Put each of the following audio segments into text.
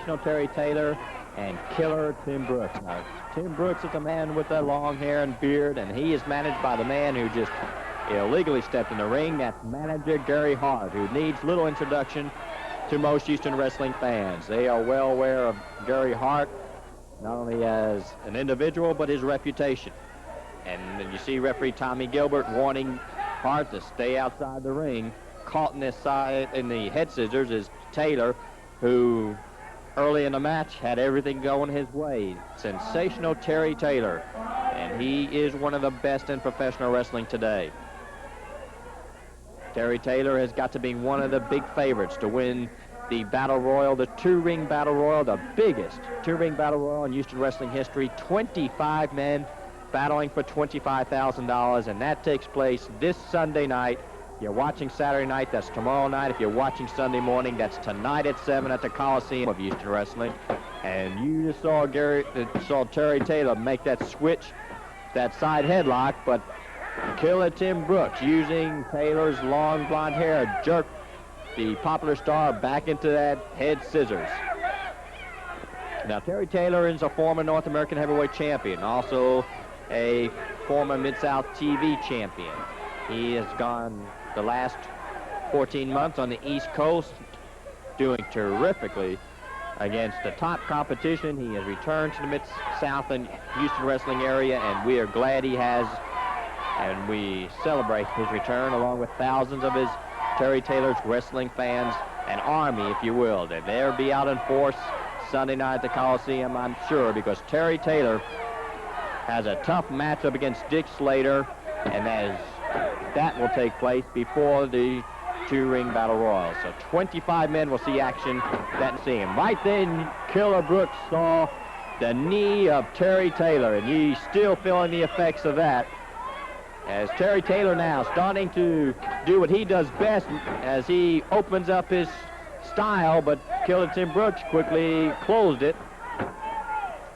sensational Terry Taylor and killer Tim Brooks. Now, Tim Brooks is a man with the long hair and beard, and he is managed by the man who just illegally stepped in the ring. That's manager Gary Hart, who needs little introduction to most Houston wrestling fans. They are well aware of Gary Hart, not only as an individual, but his reputation. And then you see referee Tommy Gilbert warning Hart to stay outside the ring. Caught in this side in the head scissors is Taylor, who early in the match had everything going his way. Sensational Terry Taylor, and he is one of the best in professional wrestling today. Terry Taylor has got to be one of the big favorites to win the Battle Royal, the two-ring Battle Royal, the biggest two-ring Battle Royal in Houston wrestling history. 25 men battling for $25,000, and that takes place this Sunday night. You're watching Saturday night, that's tomorrow night. If you're watching Sunday morning, that's tonight at 7 at the Coliseum of Houston Wrestling. And you just saw Terry Taylor make that switch, that side headlock, but killer Tim Brooks, using Taylor's long blonde hair, jerked the popular Starr back into that head scissors. Now, Terry Taylor is a former North American heavyweight champion, also a former Mid-South TV champion. He has gone the last 14 months on the East Coast, doing terrifically against the top competition. He has returned to the Mid-South and Houston wrestling area, and we are glad he has. And we celebrate his return along with thousands of his Terry Taylor's wrestling fans, an army, if you will. They'll be out in force Sunday night at the Coliseum, I'm sure, because Terry Taylor has a tough matchup against Dick Slater, and that will take place before the two-ring Battle Royal. So 25 men will see action that see him. Right then, Killer Brooks saw the knee of Terry Taylor, and he's still feeling the effects of that. As Terry Taylor now starting to do what he does best as he opens up his style, but Killer Tim Brooks quickly closed it.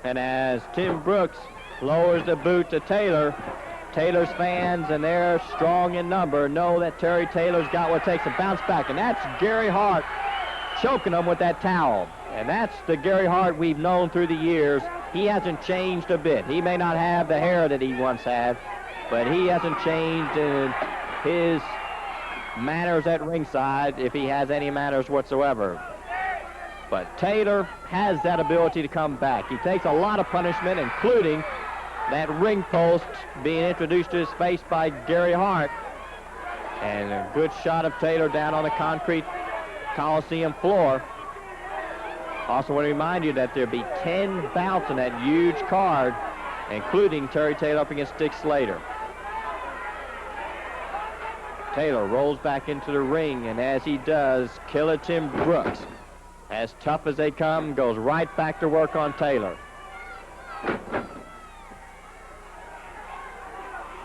And as Tim Brooks lowers the boot to Taylor, Taylor's fans, and they're strong in number, know that Terry Taylor's got what it takes to bounce back. And that's Gary Hart choking him with that towel. And that's the Gary Hart we've known through the years. He hasn't changed a bit. He may not have the hair that he once had, but he hasn't changed in his manners at ringside, if he has any manners whatsoever. But Taylor has that ability to come back. He takes a lot of punishment, including that ring post being introduced to his face by Gary Hart. And a good shot of Taylor down on the concrete Coliseum floor. Also want to remind you that there'll be 10 bouts in that huge card, including Terry Taylor up against Dick Slater. Taylor rolls back into the ring, and as he does, Killer Tim Brooks, as tough as they come, goes right back to work on Taylor.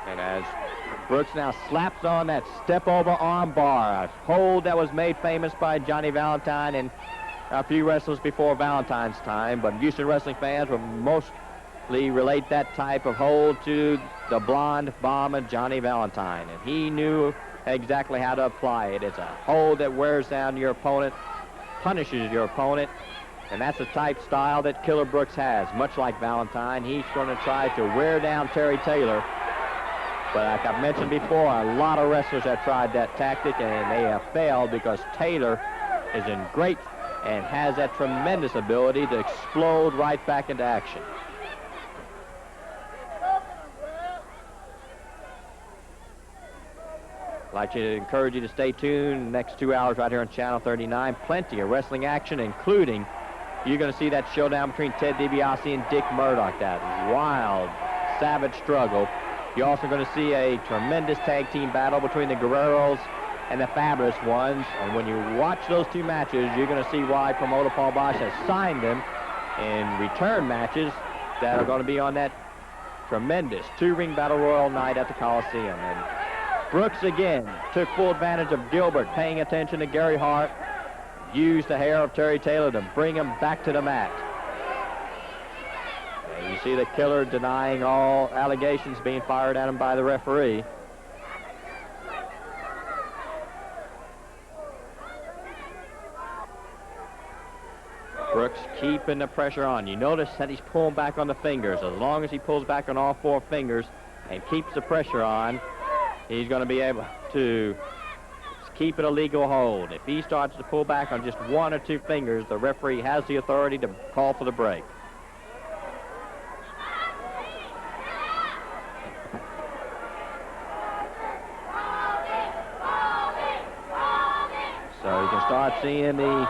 And as Brooks now slaps on that step-over arm bar, a hold that was made famous by Johnny Valentine and a few wrestlers before Valentine's time, but Houston wrestling fans will mostly relate that type of hold to the blonde bomber Johnny Valentine, and he knew exactly how to apply it. It's a hold that wears down your opponent, punishes your opponent, and that's the type style that Killer Brooks has. Much like Valentine, he's going to try to wear down Terry Taylor. But like I've mentioned before, a lot of wrestlers have tried that tactic, and they have failed because Taylor is in great and has that tremendous ability to explode right back into action. I'd like to encourage you to stay tuned the next 2 hours right here on Channel 39. Plenty of wrestling action, including you're going to see that showdown between Ted DiBiase and Dick Murdoch, that wild, savage struggle. You're also going to see a tremendous tag team battle between the Guerreros and the Fabulous Ones. And when you watch those two matches, you're going to see why promoter Paul Bosch has signed them in return matches that are going to be on that tremendous two-ring Battle Royal night at the Coliseum. And Brooks again took full advantage of Gilbert paying attention to Gary Hart, used the hair of Terry Taylor to bring him back to the mat. And you see the Killer denying all allegations being fired at him by the referee. Brooks keeping the pressure on. You notice that he's pulling back on the fingers. As long as he pulls back on all 4 fingers and keeps the pressure on, he's going to be able to keep it a legal hold. If he starts to pull back on just 1 or 2 fingers, the referee has the authority to call for the break. So you can start seeing the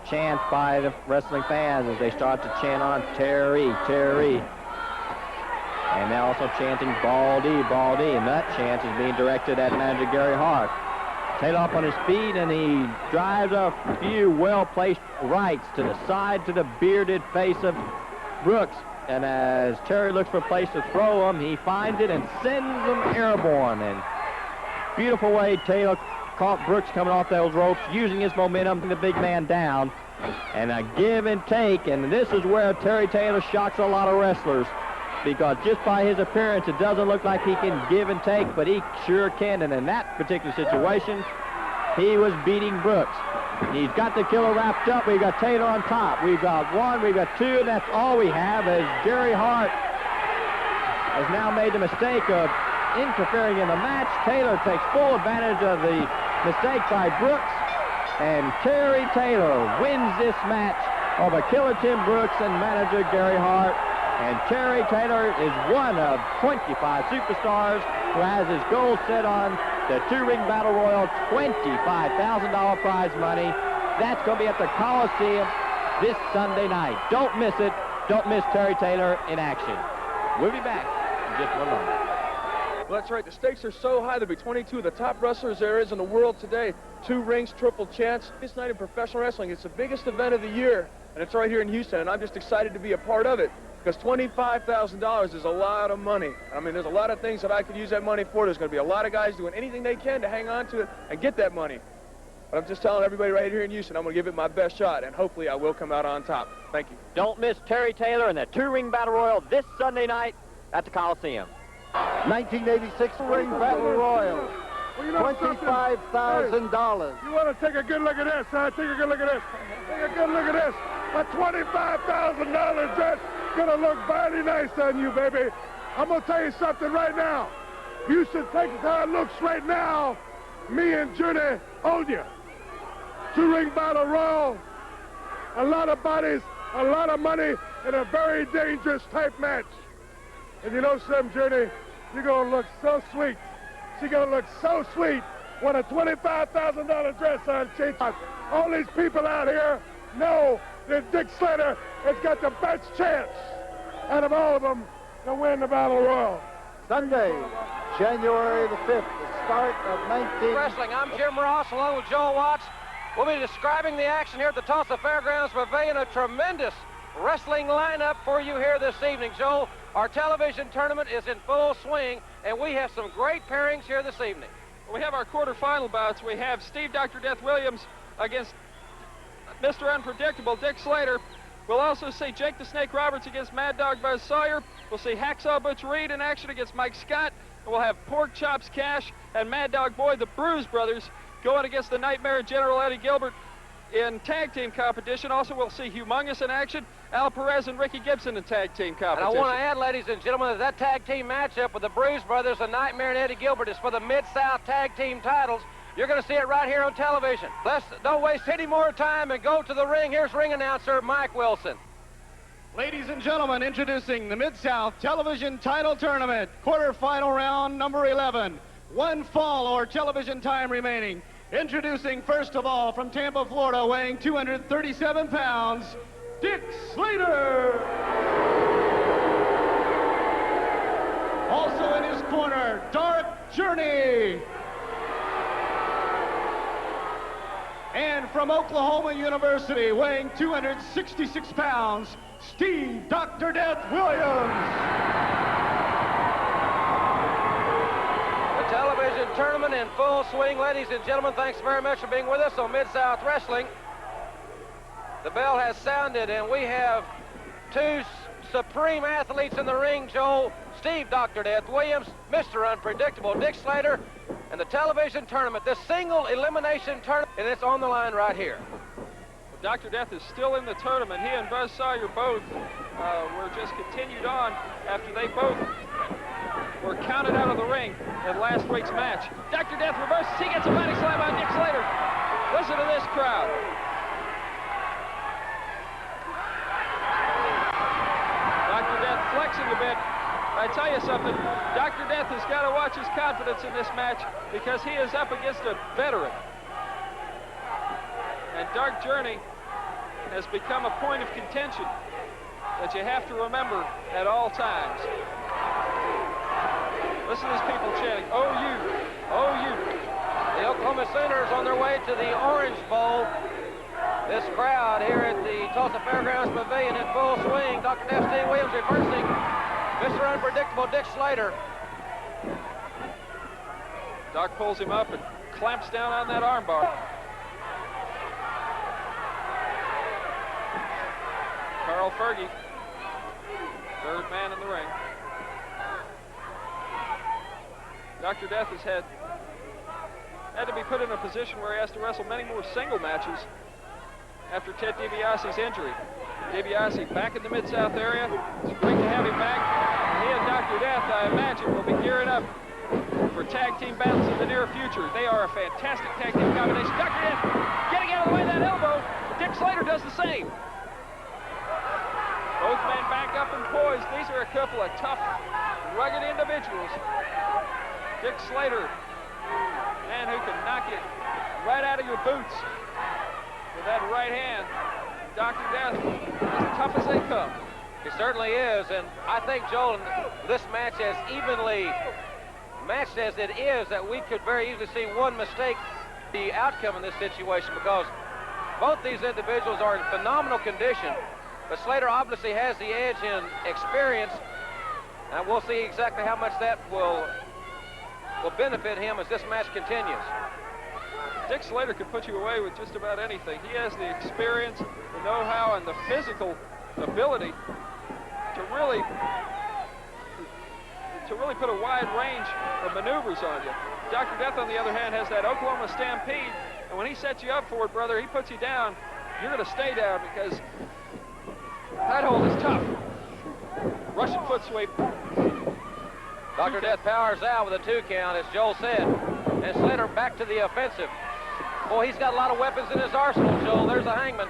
chant by the wrestling fans as they start to chant on Terry, Terry. And they're also chanting Baldy, Baldy, and that chant is being directed at manager Gary Hart. Taylor up on his feet, and he drives a few well-placed rights to the side to the bearded face of Brooks. And as Terry looks for a place to throw him, he finds it and sends him airborne. And beautiful way Taylor caught Brooks coming off those ropes, using his momentum, the big man down. And a give and take, and this is where Terry Taylor shocks a lot of wrestlers, because just by his appearance, it doesn't look like he can give and take, but he sure can. And in that particular situation, he was beating Brooks. He's got the killer wrapped up. We've got Taylor on top. We've got 1, we've got 2, and that's all we have, as Gary Hart has now made the mistake of interfering in the match. Taylor takes full advantage of the mistake by Brooks, and Terry Taylor wins this match over Killer Tim Brooks and manager Gary Hart. And Terry Taylor is one of 25 superstars who has his goal set on the 2-ring battle royal, $25,000 prize money. That's going to be at the Coliseum this Sunday night. Don't miss it. Don't miss Terry Taylor in action. We'll be back in just 1 moment. Well, that's right. The stakes are so high. There'll be 22 of the top wrestlers there is in the world today. 2 rings, triple chance. This night in professional wrestling, it's the biggest event of the year, and it's right here in Houston, and I'm just excited to be a part of it, because $25,000 is a lot of money. I mean, there's a lot of things that I could use that money for. There's going to be a lot of guys doing anything they can to hang on to it and get that money. But I'm just telling everybody right here in Houston, I'm going to give it my best shot, and hopefully I will come out on top. Thank you. Don't miss Terry Taylor in the 2-ring battle royal this Sunday night at the Coliseum. 1986 ring battle royal. $25,000. You want to take a good look at this, huh? Take a good look at this. Take a good look at this. A $25,000 dress gonna look mighty nice on you, baby. I'm gonna tell you something right now. You should take it how it looks right now. Me and Judy own you. 2-ring battle royal. A lot of bodies, a lot of money, and a very dangerous type match. And you know something, Judy? You're gonna look so sweet. She's gonna look so sweet with a $25,000 dress on. All these people out here know that Dick Slater has got the best chance out of all of them to win the Battle Royal. Sunday, January the 5th, the start of 19... Wrestling. I'm Jim Ross along with Joe Watts. We'll be describing the action here at the Tulsa Fairgrounds Pavilion. A tremendous wrestling lineup for you here this evening, Joe. Our television tournament is in full swing, and we have some great pairings here this evening. We have our quarterfinal bouts. We have Steve Dr. Death Williams against Mr. Unpredictable, Dick Slater. We'll also see Jake the Snake Roberts against Mad Dog Buzz Sawyer. We'll see Hacksaw Butch Reed in action against Mike Scott. And we'll have Pork Chops Cash and Mad Dog Boy, the Bruise brothers, going against the Nightmare General Eddie Gilbert in tag team competition. Also, we'll see Humongous in action, Al Perez and Ricky Gibson in tag team competition. And I want to add, ladies and gentlemen, that tag team matchup with the Bruise brothers, the Nightmare and Eddie Gilbert, is for the Mid-South tag team titles. You're going to see it right here on television. Let's don't waste any more time and go to the ring. Here's ring announcer Mike Wilson. Ladies and gentlemen, introducing the Mid-South Television Title Tournament, quarterfinal round number 11. 1 fall or television time remaining. Introducing, first of all, from Tampa, Florida, weighing 237 pounds, Dick Slater. Also in his corner, Dark Journey. And from Oklahoma University, weighing 266 pounds, Steve Dr. Death Williams. The television tournament in full swing. Ladies and gentlemen, thanks very much for being with us on Mid-South Wrestling. The bell has sounded, and we have 2 supreme athletes in the ring, Joe. Steve Dr. Death Williams, Mr. Unpredictable Dick Slater, and the television tournament, the single elimination tournament, and it's on the line right here. Dr. Death is still in the tournament. He and Buzz Sawyer both were just continued on after they both were counted out of the ring in last week's match. Dr. Death reverses. He gets a body slam on Dick Slater. Listen to this crowd. Dr. Death flexing a bit. I tell you something, Dr. Death has got to watch his confidence in this match because he is up against a veteran. And Dark Journey has become a point of contention that you have to remember at all times. Listen to these people chanting, "Oh, you, oh, you." The Oklahoma Sooners on their way to the Orange Bowl. This crowd here at the Tulsa Fairgrounds Pavilion in full swing. Dr. Death Steve Williams reversing Mr. Unpredictable Dick Slater. Doc pulls him up and clamps down on that armbar. Carl Fergie, third man in the ring. Dr. Death has had to be put in a position where he has to wrestle many more single matches after Ted DiBiase's injury. DiBiase back in the Mid-South area. It's great to have him back. He and Dr. Death, I imagine, will be gearing up for tag team battles in the near future. They are a fantastic tag team combination. Dr. Death getting out of the way of that elbow. Dick Slater does the same. Both men back up and poised. These are a couple of tough, rugged individuals. Dick Slater, man who can knock it right out of your boots with that right hand. Dr. Death, as tough as they come. He certainly is, and I think, Joel, this match as evenly matched as it is, that we could very easily see one mistake the outcome in this situation, because both these individuals are in phenomenal condition, but Slater obviously has the edge in experience, and we'll see exactly how much that will benefit him as this match continues. Dick Slater can put you away with just about anything. He has the experience, the know-how, and the physical ability to really put a wide range of maneuvers on you. Dr. Death, on the other hand, has that Oklahoma Stampede, and when he sets you up for it, brother, he puts you down. You're going to stay down because that hold is tough. Russian foot sweep. Dr. Death powers out with a 2 count, as Joel said, and Slater back to the offensive. Boy, he's got a lot of weapons in his arsenal, Joel. There's a hangman.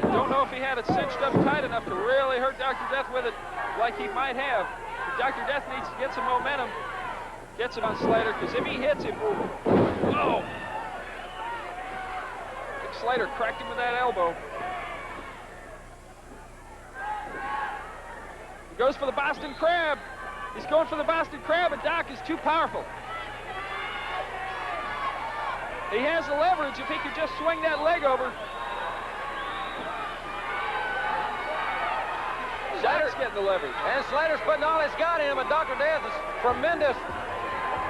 Don't know if he had it cinched up tight enough to really hurt Dr. Death with it like he might have. But Dr. Death needs to get some momentum, get some on Slater, because if he hits him, whoa! Dick Slater cracked him with that elbow. He goes for the Boston Crab. He's going for the Boston Crab, and Doc is too powerful. He has the leverage if he could just swing that leg over. Slater's getting the leverage. And Slater's putting all he's got in him, and Dr. Death is tremendous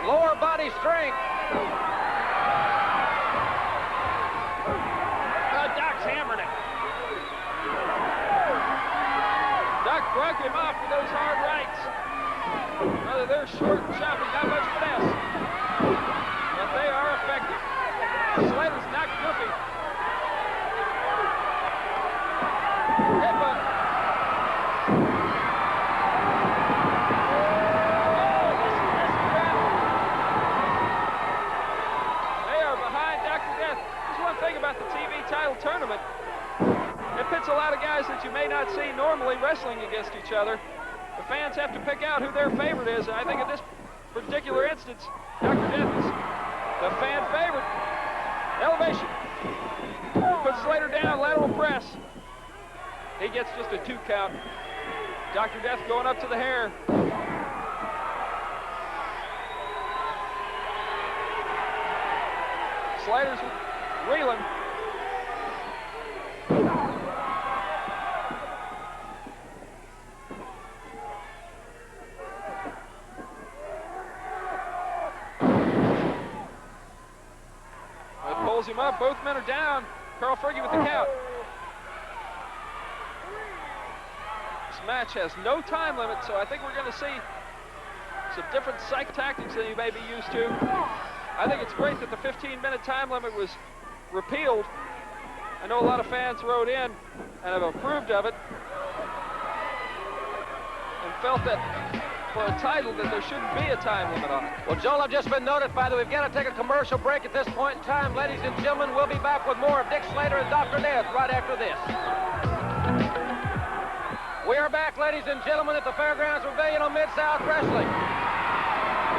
lower body strength. Doc's hammering it. Doc broke him off with those hard rights. Brother, they're short and choppy, not much finesse. But they are effective. Slater's not goofy. Headbutt. About the TV title tournament, it pits a lot of guys that you may not see normally wrestling against each other. The fans have to pick out who their favorite is, and I think in this particular instance, Dr. Death is the fan favorite. Elevation. Puts Slater down, lateral press. He gets just a 2 count. Dr. Death going up to the hair. Slater's reeling. It pulls him up. Both men are down. Carl Fergie with the count. This match has no time limit, so I think we're going to see some different psych tactics than you may be used to. I think it's great that the 15-minute time limit was repealed. I know a lot of fans wrote in and have approved of it and felt that for a title that there shouldn't be a time limit on it. Well, Joel, I've just been notified that we've got to take a commercial break at this point in time. Ladies and gentlemen, we'll be back with more of Dick Slater and Dr. Death right after this. We are back, ladies and gentlemen, at the Fairgrounds Pavilion on Mid-South Wrestling.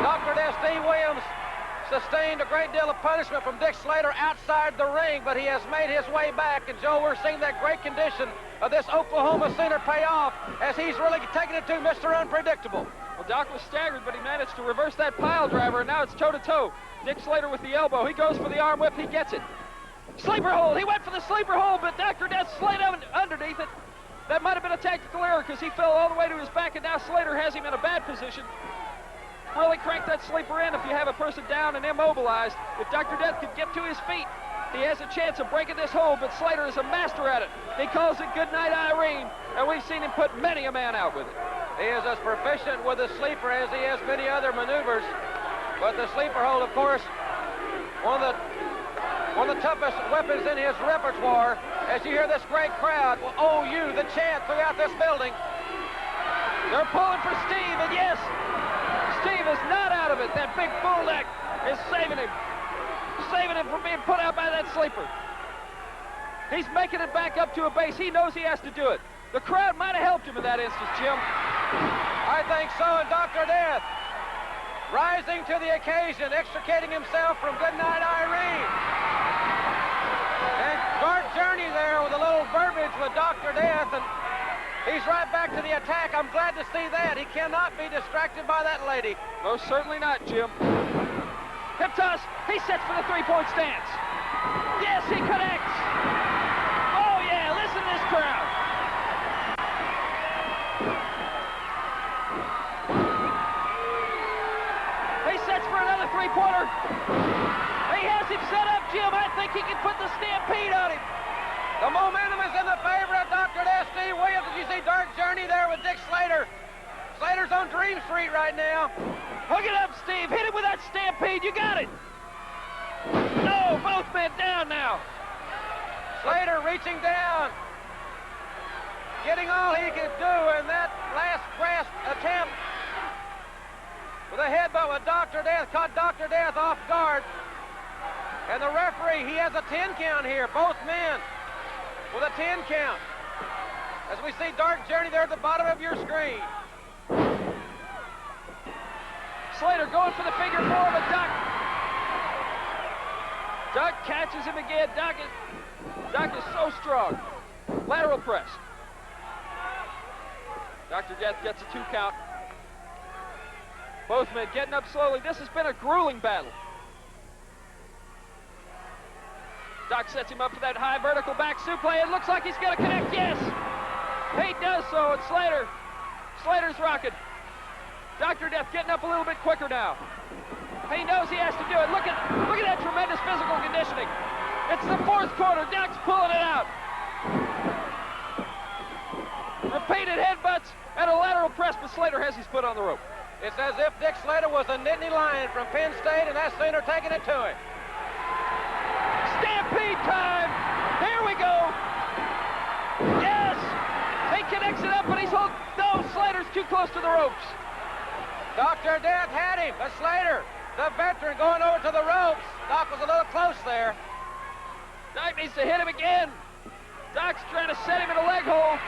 Dr. Death Steve Williams sustained a great deal of punishment from Dick Slater outside the ring, but he has made his way back. And, Joe, we're seeing that great condition of this Oklahoma center pay off as he's really taking it to Mr. Unpredictable. Well, Doc was staggered, but he managed to reverse that pile driver, and now it's toe-to-toe. Dick Slater with the elbow. He goes for the arm whip. He gets it. Sleeper hold. He went for the sleeper hold, but Dr. Death slid underneath it. That might have been a tactical error because he fell all the way to his back, and now Slater has him in a bad position. Really crank that sleeper in if you have a person down and immobilized. If Dr. Death could get to his feet, he has a chance of breaking this hold, but Slater is a master at it. He calls it good night, Irene, and we've seen him put many a man out with it. He is as proficient with the sleeper as he has many other maneuvers. But the sleeper hold, of course, one of the toughest weapons in his repertoire. As you hear this great crowd, will owe you the chant throughout this building. They're pulling for Steve, and yes, Steve is not out of it. That big bull neck is saving him from being put out by that sleeper. He's making it back up to a base. He knows he has to do it. The crowd might have helped him in that instance, Jim. I think so, and Dr. Death rising to the occasion, extricating himself from Goodnight Irene. And Dark Journey there with a little verbiage with Dr. Death, and he's right back to the attack. I'm glad to see that. He cannot be distracted by that lady. Most certainly not, Jim. Hip toss. He sets for the three-point stance. Yes, he connects. Oh, yeah, listen to this crowd. He sets for another three-pointer. He has him set up, Jim. I think he can put the stampede on him. The momentum is in the favor of Dr. Death Steve Williams. Did you see Dark Journey there with Dick Slater? Slater's on Dream Street right now. Hook it up, Steve. Hit it with that stampede. You got it. No, both men down now. Slater reaching down, getting all he could do in that last grasp attempt with a headbutt with Dr. Death, caught Dr. Death off guard. And the referee, he has a 10 count here, both men with a 10 count. As we see Dark Journey there at the bottom of your screen. Slater going for the figure four, but Doc catches him again. Doc is so strong. Lateral press. Dr. Death gets a 2 count. Both men getting up slowly. This has been a grueling battle. Doc sets him up for that high vertical back suplex. It looks like he's going to connect. Yes, he does so. And Slater's rocking. Dr. Death getting up a little bit quicker now. He knows he has to do it. Look at that tremendous physical conditioning. It's the fourth quarter. Doc's pulling it out. Repeated headbutts and a lateral press, but Slater has his foot on the rope. It's as if Dick Slater was a Nittany Lion from Penn State, and that's Slater taking it to him. Stampede time. Here we go. Yes. He connects it up, but he's holding. No, Slater's too close to the ropes. Dr. Death had him, but Slater, the veteran, going over to the ropes. Doc was a little close there. Doc needs to hit him again. Doc's trying to set him in a leg hold.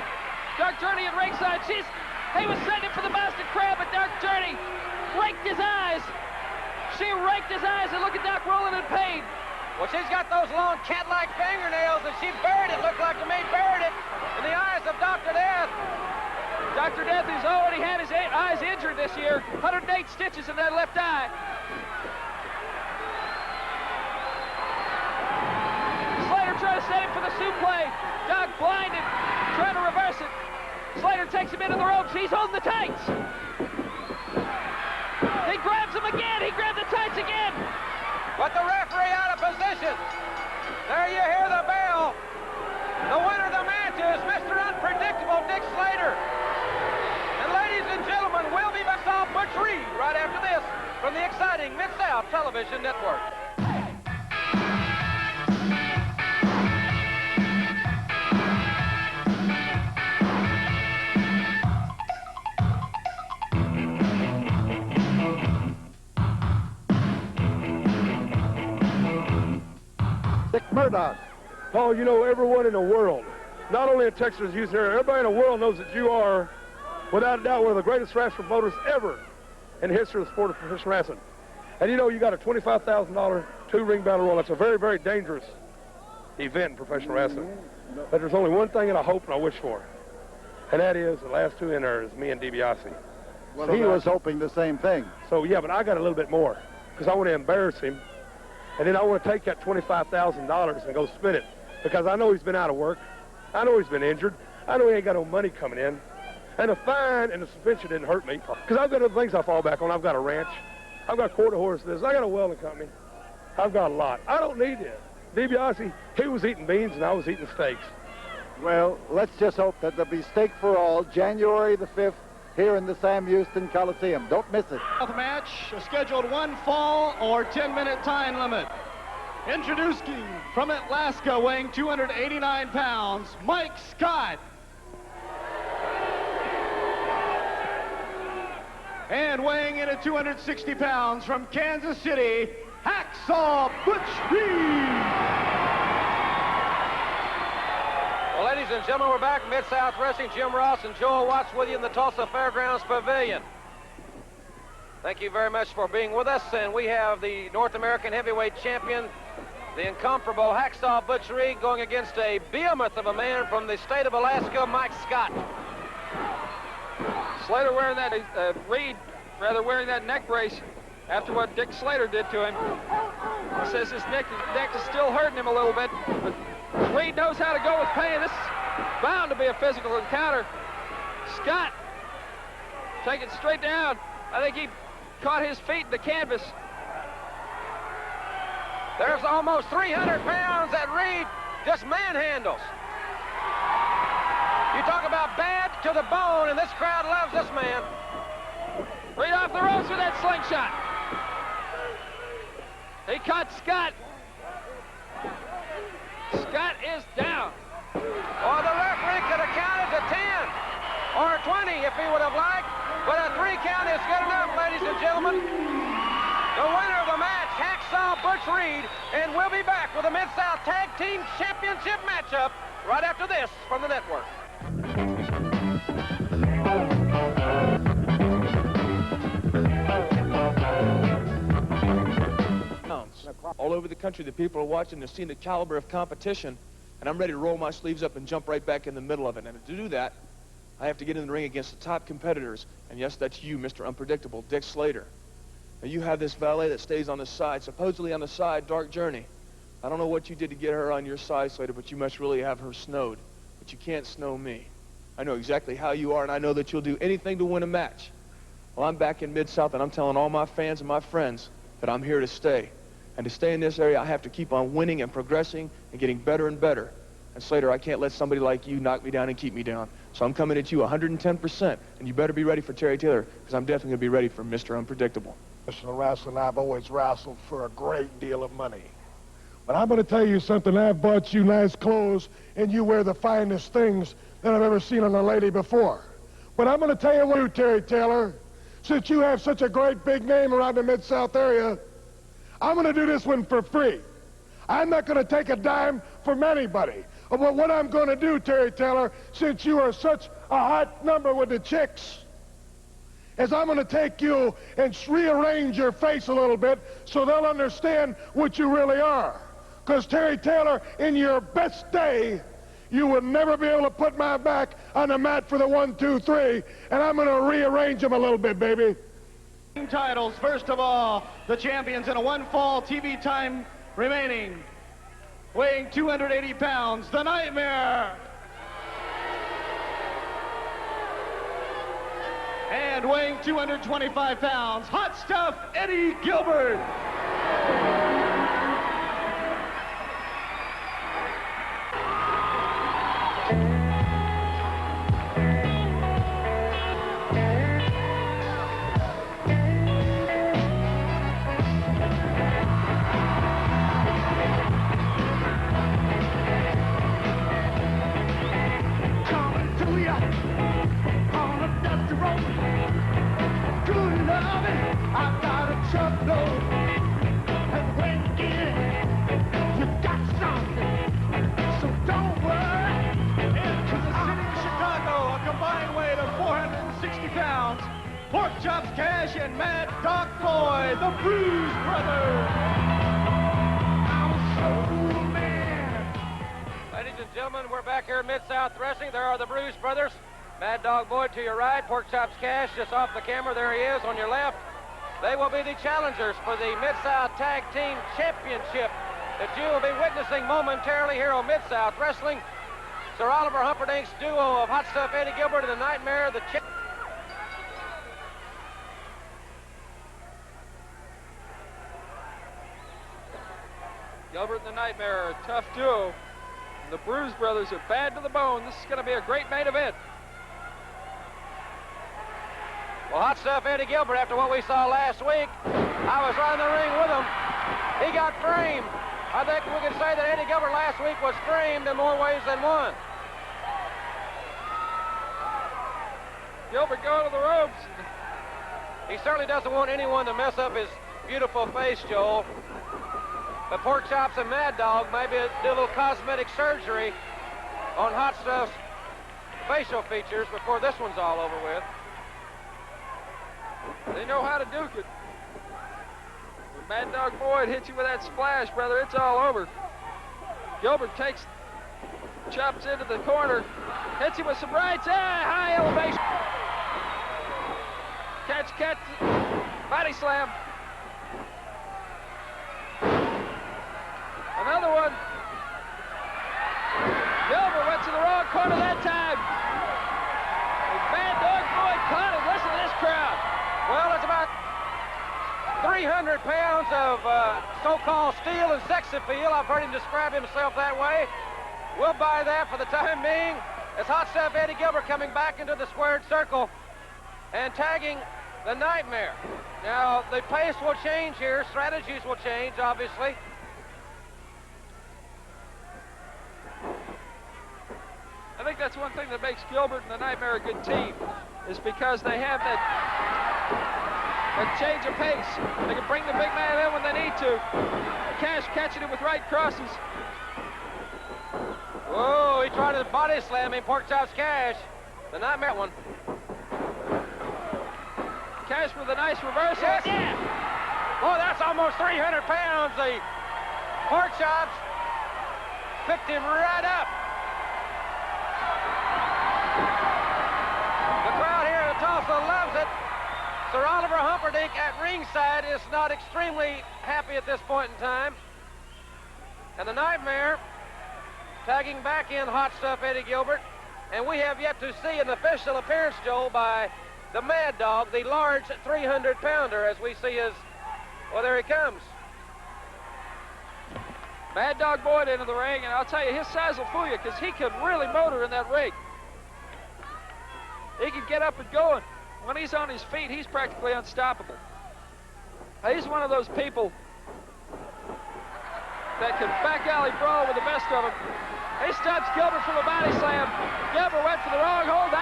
Dark Journey at ringside. He was setting him for the Boston Crab, but Dark Journey raked his eyes. She raked his eyes, and look at Doc rolling in pain. Well, she's got those long cat-like fingernails, and she buried it, looked like to me, buried it in the eyes of Dr. Death. Dr. Death, who's already had his eyes injured this year, 108 stitches in that left eye. Slater trying to set him for the suplex. Doc blinded, trying to reverse it. Slater takes him into the ropes. He's holding the tights. He grabs him again. He grabbed the tights again. But the referee out of position. There you hear the bell. The winner of the match is Mr. Unpredictable, Dick Slater. And ladies and gentlemen, we'll be back on Butch Reed right after this from the exciting Mid-South Television Network. Murdoch. Paul, you know, everyone in the world, not only in Texas, Houston area, everybody in the world knows that you are, without a doubt, one of the greatest wrestling promoters ever in the history of the sport of professional wrestling. And you know, you got a $25,000 two-ring battle royal. That's a very, very dangerous event in professional wrestling. But there's only one thing that I hope and I wish for, and that is the last two in there is me and DiBiase. Well, he was hoping the same thing. So, yeah, but I got a little bit more because I want to embarrass him, and then I want to take that $25,000 and go spend it because I know he's been out of work. I know he's been injured. I know he ain't got no money coming in. And the fine and the suspension didn't hurt me because I've got other things I fall back on. I've got a ranch. I've got quarter horses. I got a welding company. I've got a lot. I don't need this. DiBiase, he was eating beans and I was eating steaks. Well, let's just hope that there'll be steak for all January the 5th here in the Sam Houston Coliseum. Don't miss it. Match, a scheduled 1 fall or 10-minute time limit. Introducing from Alaska, weighing 289 pounds, Mike Scott. And weighing in at 260 pounds from Kansas City, Hacksaw Butch Reed. Well, ladies and gentlemen, we're back Mid-South Wrestling. Jim Ross and Joel Watts with you in the Tulsa Fairgrounds Pavilion. Thank you very much for being with us. And we have the North American Heavyweight Champion, the incomparable Hacksaw Butch Reed, going against a behemoth of a man from the state of Alaska, Mike Scott. Slater wearing that, Reed wearing that neck brace after what Dick Slater did to him. He says his neck is still hurting him a little bit, but Reed knows how to go with pain. This is bound to be a physical encounter. Scott taking straight down. I think he caught his feet in the canvas. There's almost 300 pounds that Reed just manhandles. You talk about bad to the bone, and this crowd loves this man. Reed off the ropes with that slingshot. He caught Scott. Scott is down. Or the referee could have counted to 10 or 20 if he would have liked, but a 3 count is good enough, ladies and gentlemen. The winner of the match, Hacksaw Butch Reed, and we'll be back with a Mid-South Tag Team Championship matchup right after this from the network. All over the country, the people are watching, they're seeing the caliber of competition, and I'm ready to roll my sleeves up and jump right back in the middle of it. And to do that, I have to get in the ring against the top competitors. And yes, that's you, Mr. Unpredictable, Dick Slater. Now, you have this valet that stays on the side, supposedly on the side, Dark Journey. I don't know what you did to get her on your side, Slater, but you must really have her snowed. But you can't snow me. I know exactly how you are, and I know that you'll do anything to win a match. Well, I'm back in Mid-South, and I'm telling all my fans and my friends that I'm here to stay. And to stay in this area, I have to keep on winning and progressing and getting better and better. And Slater, I can't let somebody like you knock me down and keep me down. So I'm coming at you 110%, and you better be ready for Terry Taylor, because I'm definitely going to be ready for Mr. Unpredictable. Professional wrestling, I've always wrestled for a great deal of money. But I'm going to tell you something. I've bought you nice clothes, and you wear the finest things that I've ever seen on a lady before. But I'm going to tell you what, Terry Taylor, since you have such a great big name around the Mid-South area, I'm going to do this one for free. I'm not going to take a dime from anybody. But what I'm going to do, Terry Taylor, since you are such a hot number with the chicks, is I'm going to take you and rearrange your face a little bit so they'll understand what you really are. Because, Terry Taylor, in your best day, you would never be able to put my back on the mat for the 1, 2, 3, and I'm going to rearrange them a little bit, baby. Titles, first of all, the champions in a 1 fall TV time remaining. Weighing 280 pounds, the Nightmare. And weighing 225 pounds, Hot Stuff Eddie Gilbert. I've got a truckload, and when you get it, you got some. Pork Chops Cash and Mad Dog Boy, the Bruise Brothers. Ladies and gentlemen, we're back here at Mid-South Wrestling. There are the Bruise Brothers. Mad Dog Boy to your right, Pork Chops Cash just off the camera. There he is on your left. They will be the challengers for the Mid-South Tag Team Championship that you will be witnessing momentarily here on Mid-South Wrestling. Sir Oliver Humperdinck's duo of Hot Stuff Eddie Gilbert and the Nightmare, the Gilbert and the Nightmare, a tough duo. The Bruise Brothers are bad to the bone. This is going to be a great main event. Well, Hot Stuff Eddie Gilbert, after what we saw last week, I was right in the ring with him. He got framed. I think we can say that Eddie Gilbert last week was framed in more ways than one. Gilbert going to the ropes. He certainly doesn't want anyone to mess up his beautiful face, Joel. But Pork Chops and Mad Dog maybe do a little cosmetic surgery on Hot Stuff's facial features before this one's all over with. They know how to duke it. When Mad Dog Boyd hits you with that splash, brother, it's all over. Gilbert takes Chops into the corner, hits him with some rights, high elevation. Catch, body slam. Another one. Gilbert went to the wrong corner that time. Mad Dog Boyd caught him. Listen to this crowd. Well, it's about 300 pounds of so-called steel and sex appeal. I've heard him describe himself that way. We'll buy that for the time being. As Hot Stuff Eddie Gilbert coming back into the squared circle and tagging the Nightmare. Now, the pace will change here. Strategies will change, obviously. I think that's one thing that makes Gilbert and the Nightmare a good team, is because they have that change of pace. They can bring the big man in when they need to. Cash catching him with right crosses. Whoa, he tried to body slam him, Pork Chops Cash. The Nightmare one. Cash with a nice reversal. Yeah. Oh, that's almost 300 pounds. The Pork Chops picked him right up. The crowd here in Tulsa loves it. Sir Oliver Humperdinck at ringside is not extremely happy at this point in time. And the Nightmare tagging back in Hot Stuff Eddie Gilbert. And we have yet to see an official appearance, Joel, by the Mad Dog, the large 300-pounder, as we see his... Well, there he comes. Mad Dog Boyd into the ring, and I'll tell you, his size will fool you, because he can really motor in that ring. He can get up and going. When he's on his feet, he's practically unstoppable. He's one of those people that can back alley brawl with the best of them. He stops Gilbert from a body slam. Gilbert went for the wrong hold.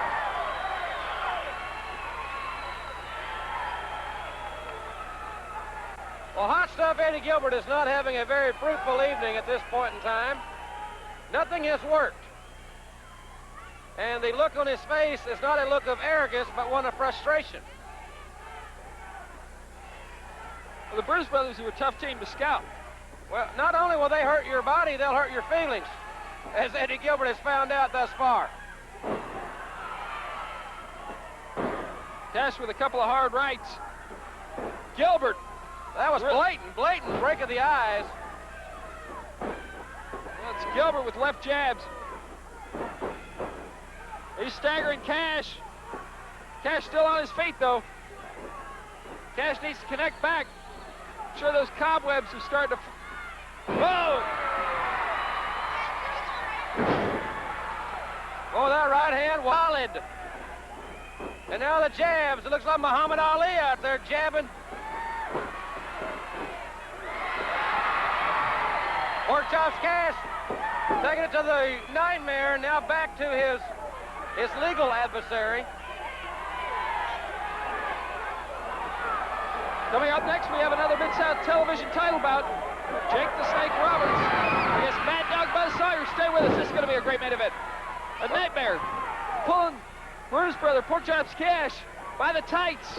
Well, Hot Stuff Eddie Gilbert is not having a very fruitful evening at this point in time. Nothing has worked. And the look on his face is not a look of arrogance, but one of frustration. Well, the Bruise Brothers are a tough team to scout. Well, not only will they hurt your body, they'll hurt your feelings, as Eddie Gilbert has found out thus far. Cash with a couple of hard rights. Gilbert. That was blatant break of the eyes. Well, it's Gilbert with left jabs. He's staggering Cash. Cash still on his feet, though. Cash needs to connect back. I'm sure those cobwebs are starting to... Whoa! Oh, that right hand, solid. And now the jabs. It looks like Muhammad Ali out there jabbing. Pork Chops Cash taking it to the Nightmare, now back to his legal adversary. Coming up next, we have another Mid-South television title bout. Jake the Snake Roberts against Mad Dog Buzz Sawyer. Stay with us. This is going to be a great main event. A Nightmare pulling Bruise Brother Pork Chops Cash by the tights.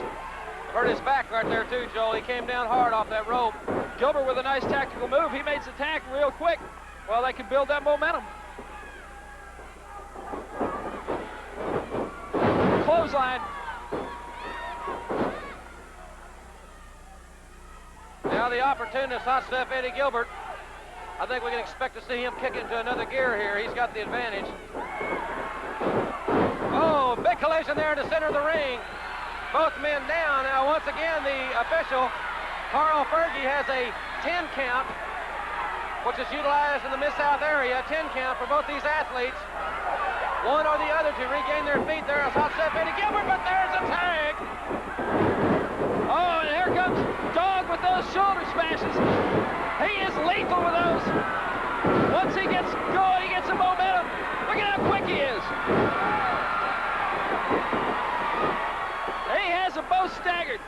Hurt his back right there too, Joel. He came down hard off that rope. Gilbert with a nice tactical move. He makes the tag real quick. Well, they can build that momentum. Clothesline. Now the opportunist, hot stuff Eddie Gilbert. I think we can expect to see him kick into another gear here. He's got the advantage. Oh, big collision there in the center of the ring. Both men down. Now, once again, the official, Carl Fergie, has a 10 count, which is utilized in the Mid-South area. 10 count for both these athletes. One or the other to regain their feet. There is hot stuff Eddie Gilbert, but there's a tag. Oh, and here comes Dog with those shoulder smashes. He is lethal with those. Once he gets going, he gets some momentum. Look at how quick he is. He has them both staggered.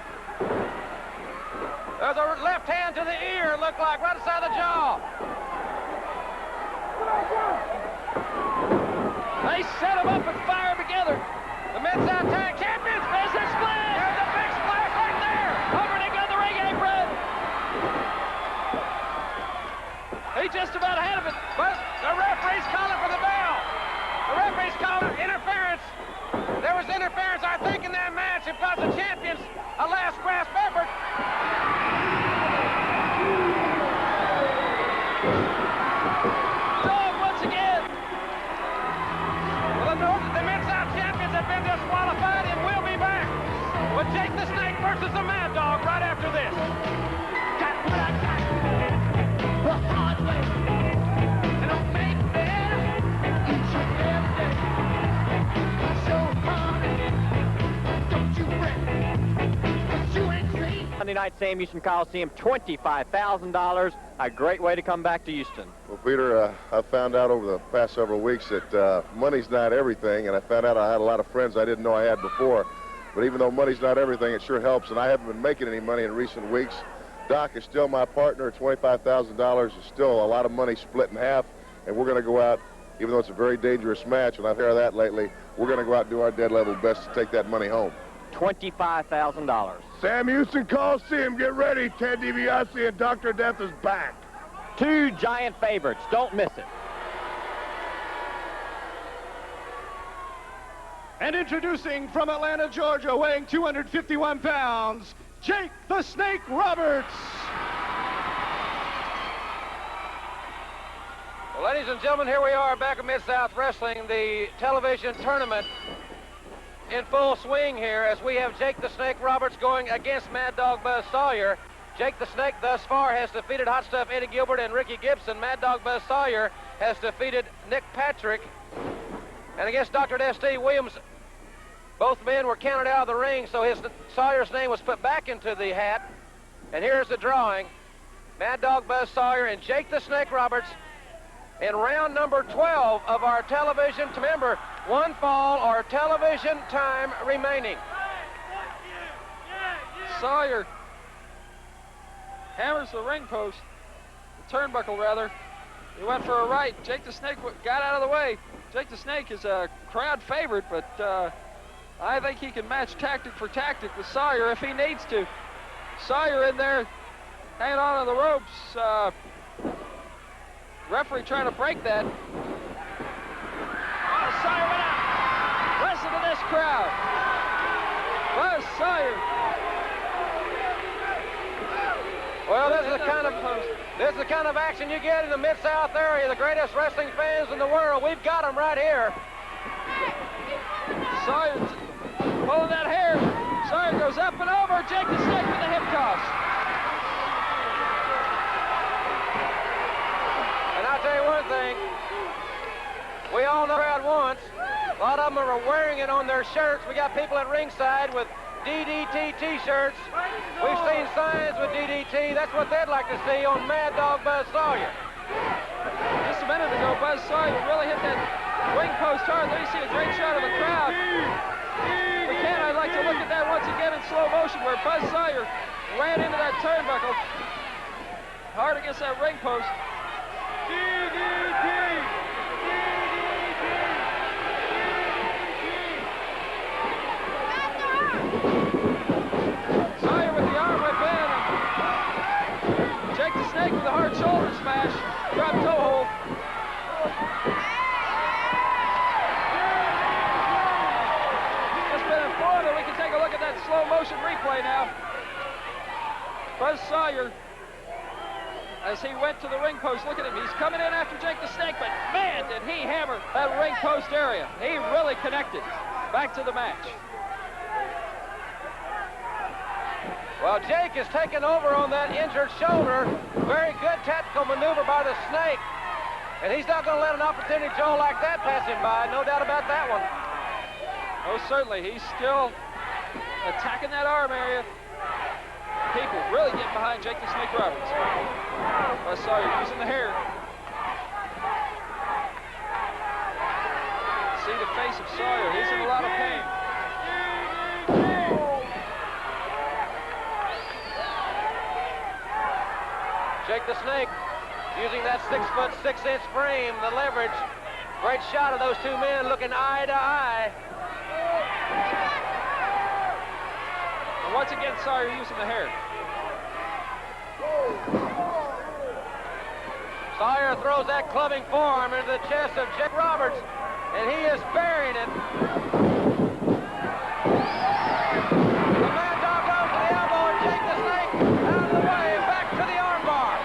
There's a left hand to the ear, looked like, right inside the jaw. They set him up and fire him together. The Mid-South Tag Champions, business splash. There's a big splash right there. Hovering on the ring apron. He just about ahead of it. But the referee's calling for the bell. The referee's calling interference. There was interference, I think, in that match. It was the champions, a last grasp effort. Dog once again. Well, the Mid-South champions have been disqualified and will be back with Jake the Snake versus the Mad Dog right after this. Got what I got the hard way, and I'll make better each and every day. So hard, don't you fret, 'cause you ain't seen. Sunday night, Sam Houston Coliseum, $25,000. A great way to come back to Houston. Well, Peter, I found out over the past several weeks that money's not everything, and I found out I had a lot of friends I didn't know I had before. But even though money's not everything, it sure helps, and I haven't been making any money in recent weeks. Doc is still my partner. $25,000 is still a lot of money split in half, and we're going to go out, even though it's a very dangerous match, and I've heard that lately, we're going to go out and do our dead level best to take that money home. $25,000. Sam Houston Coliseum, get ready. Ted DiBiase and Dr. Death is back. Two giant favorites. Don't miss it. And introducing from Atlanta, Georgia, weighing 251 pounds, Jake the Snake Roberts. Well, ladies and gentlemen, here we are back at Mid-South Wrestling, the television tournament in full swing here as we have Jake the Snake Roberts going against Mad Dog Buzz Sawyer. Jake the Snake thus far has defeated Hot Stuff Eddie Gilbert and Ricky Gibson. Mad Dog Buzz Sawyer has defeated Nick Patrick. And against Dr. Steve Williams, both men were counted out of the ring, so Sawyer's name was put back into the hat. And here's the drawing. Mad Dog Buzz Sawyer and Jake the Snake Roberts in round number 12 of our television. Remember, one fall or television time remaining. Sawyer hammers the ring post, the turnbuckle rather. He went for a right. Jake the Snake got out of the way. Jake the Snake is a crowd favorite, but I think he can match tactic for tactic with Sawyer if he needs to. Sawyer in there hanging on to the ropes. Referee trying to break that. Oh, Sawyer went out. Listen to this crowd. Buzz Sawyer. Well, this is the kind of action you get in the Mid-South area. The greatest wrestling fans in the world. We've got them right here. Sawyer pulling that hair. Sawyer goes up and over. Jake the Snake with the hip toss. And I'll tell you one thing. We all know crowd once. A lot of them are wearing it on their shirts. We got people at ringside with DDT t-shirts. We've seen signs with DDT. That's what they'd like to see on Mad Dog Buzz Sawyer. Just a minute ago, Buzz Sawyer really hit that ring post hard. There you see a great shot of the crowd. If we can, I'd like to look at that once again in slow motion where Buzz Sawyer ran into that turnbuckle hard against that ring post. DDT! way now. Buzz Sawyer, as he went to the ring post, look at him. He's coming in after Jake the Snake, but man, did he hammer that ring post area. He really connected. Back to the match. Well, Jake is taking over on that injured shoulder. Very good tactical maneuver by the Snake. And he's not going to let an opportunity, Joe, like that pass him by. No doubt about that one. Oh, certainly. He's still attacking that arm area. People really getting behind Jake the Snake Roberts. I saw you using the hair. See the face of Sawyer. He's in a lot of pain. Jake the Snake using that 6'6" frame, the leverage. Great shot of those two men looking eye to eye. And once again, Sawyer using the hair. Sawyer throws that clubbing forearm into the chest of Jake Roberts, and he is burying it. The Mad Dog goes to the elbow, and Jake the Snake out of the way, back to the armbar.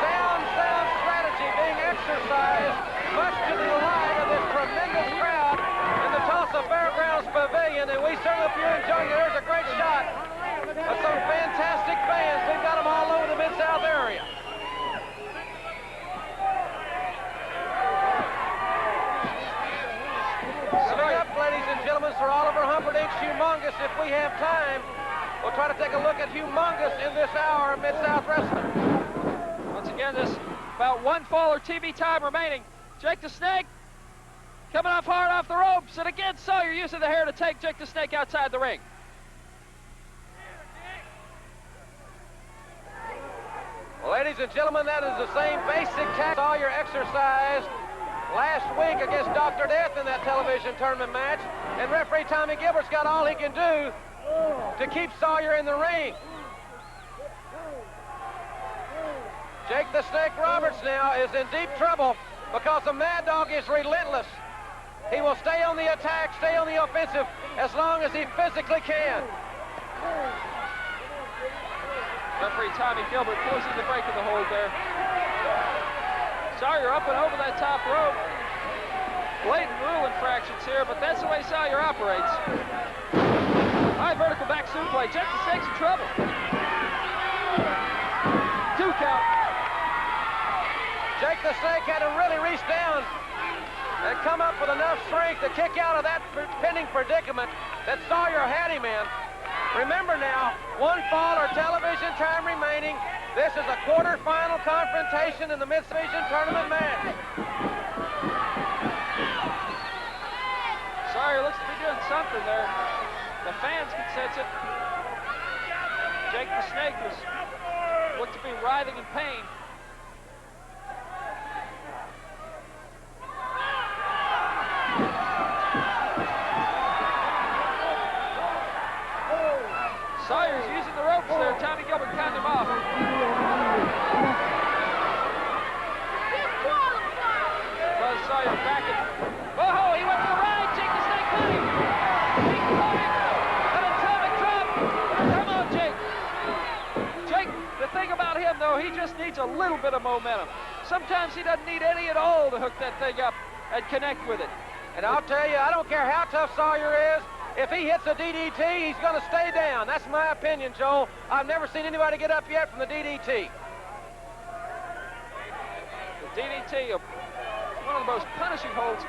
Sound strategy being exercised, much to the delight of this tremendous crowd in the Tulsa Fairgrounds Pavilion, and we certainly hope you're enjoying it. There's a great shot of some fantastic fans. We've got them all over the Mid-South area. Coming up, ladies and gentlemen, Sir Oliver Humperdinck's Humongous. If we have time, we'll try to take a look at Humongous in this hour of Mid-South Wrestling. Once again, there's about one fall or TV time remaining. Jake the Snake coming off hard off the ropes, and again, Sawyer using the hair to take Jake the Snake outside the ring. Well, ladies and gentlemen, that is the same basic tactic Sawyer exercised last week against Dr. Death in that television tournament match, and referee Tommy Gilbert's got all he can do to keep Sawyer in the ring. Jake the Snake Roberts now is in deep trouble because the Mad Dog is relentless. He will stay on the attack, stay on the offensive as long as he physically can. Referee Tommy Gilbert closing the break of the hold there. Sawyer up and over that top rope. Blatant rule infractions here, but that's the way Sawyer operates. High vertical back suplex. Jake the Snake's in trouble. 2 count. Jake the Snake had to really reach down and come up with enough strength to kick out of that pending predicament that Sawyer had him in. Remember now, 1 fall or television time remaining. This is a quarterfinal confrontation in the mid-division tournament match. Sawyer looks to be doing something there. The fans can sense it. Jake the Snake looked to be writhing in pain. Sawyer's using the ropes there. Tommy Gilbert counting him off. Buzz Sawyer back it. Oh, he went to the right. Jake the Snake got him. He caught him. An atomic drop. Come on, Jake. Jake, the thing about him, though, he just needs a little bit of momentum. Sometimes he doesn't need any at all to hook that thing up and connect with it. And I'll tell you, I don't care how tough Sawyer is. If he hits a DDT, he's going to stay down. That's my opinion, Joel. I've never seen anybody get up yet from the DDT. The DDT, one of the most punishing holds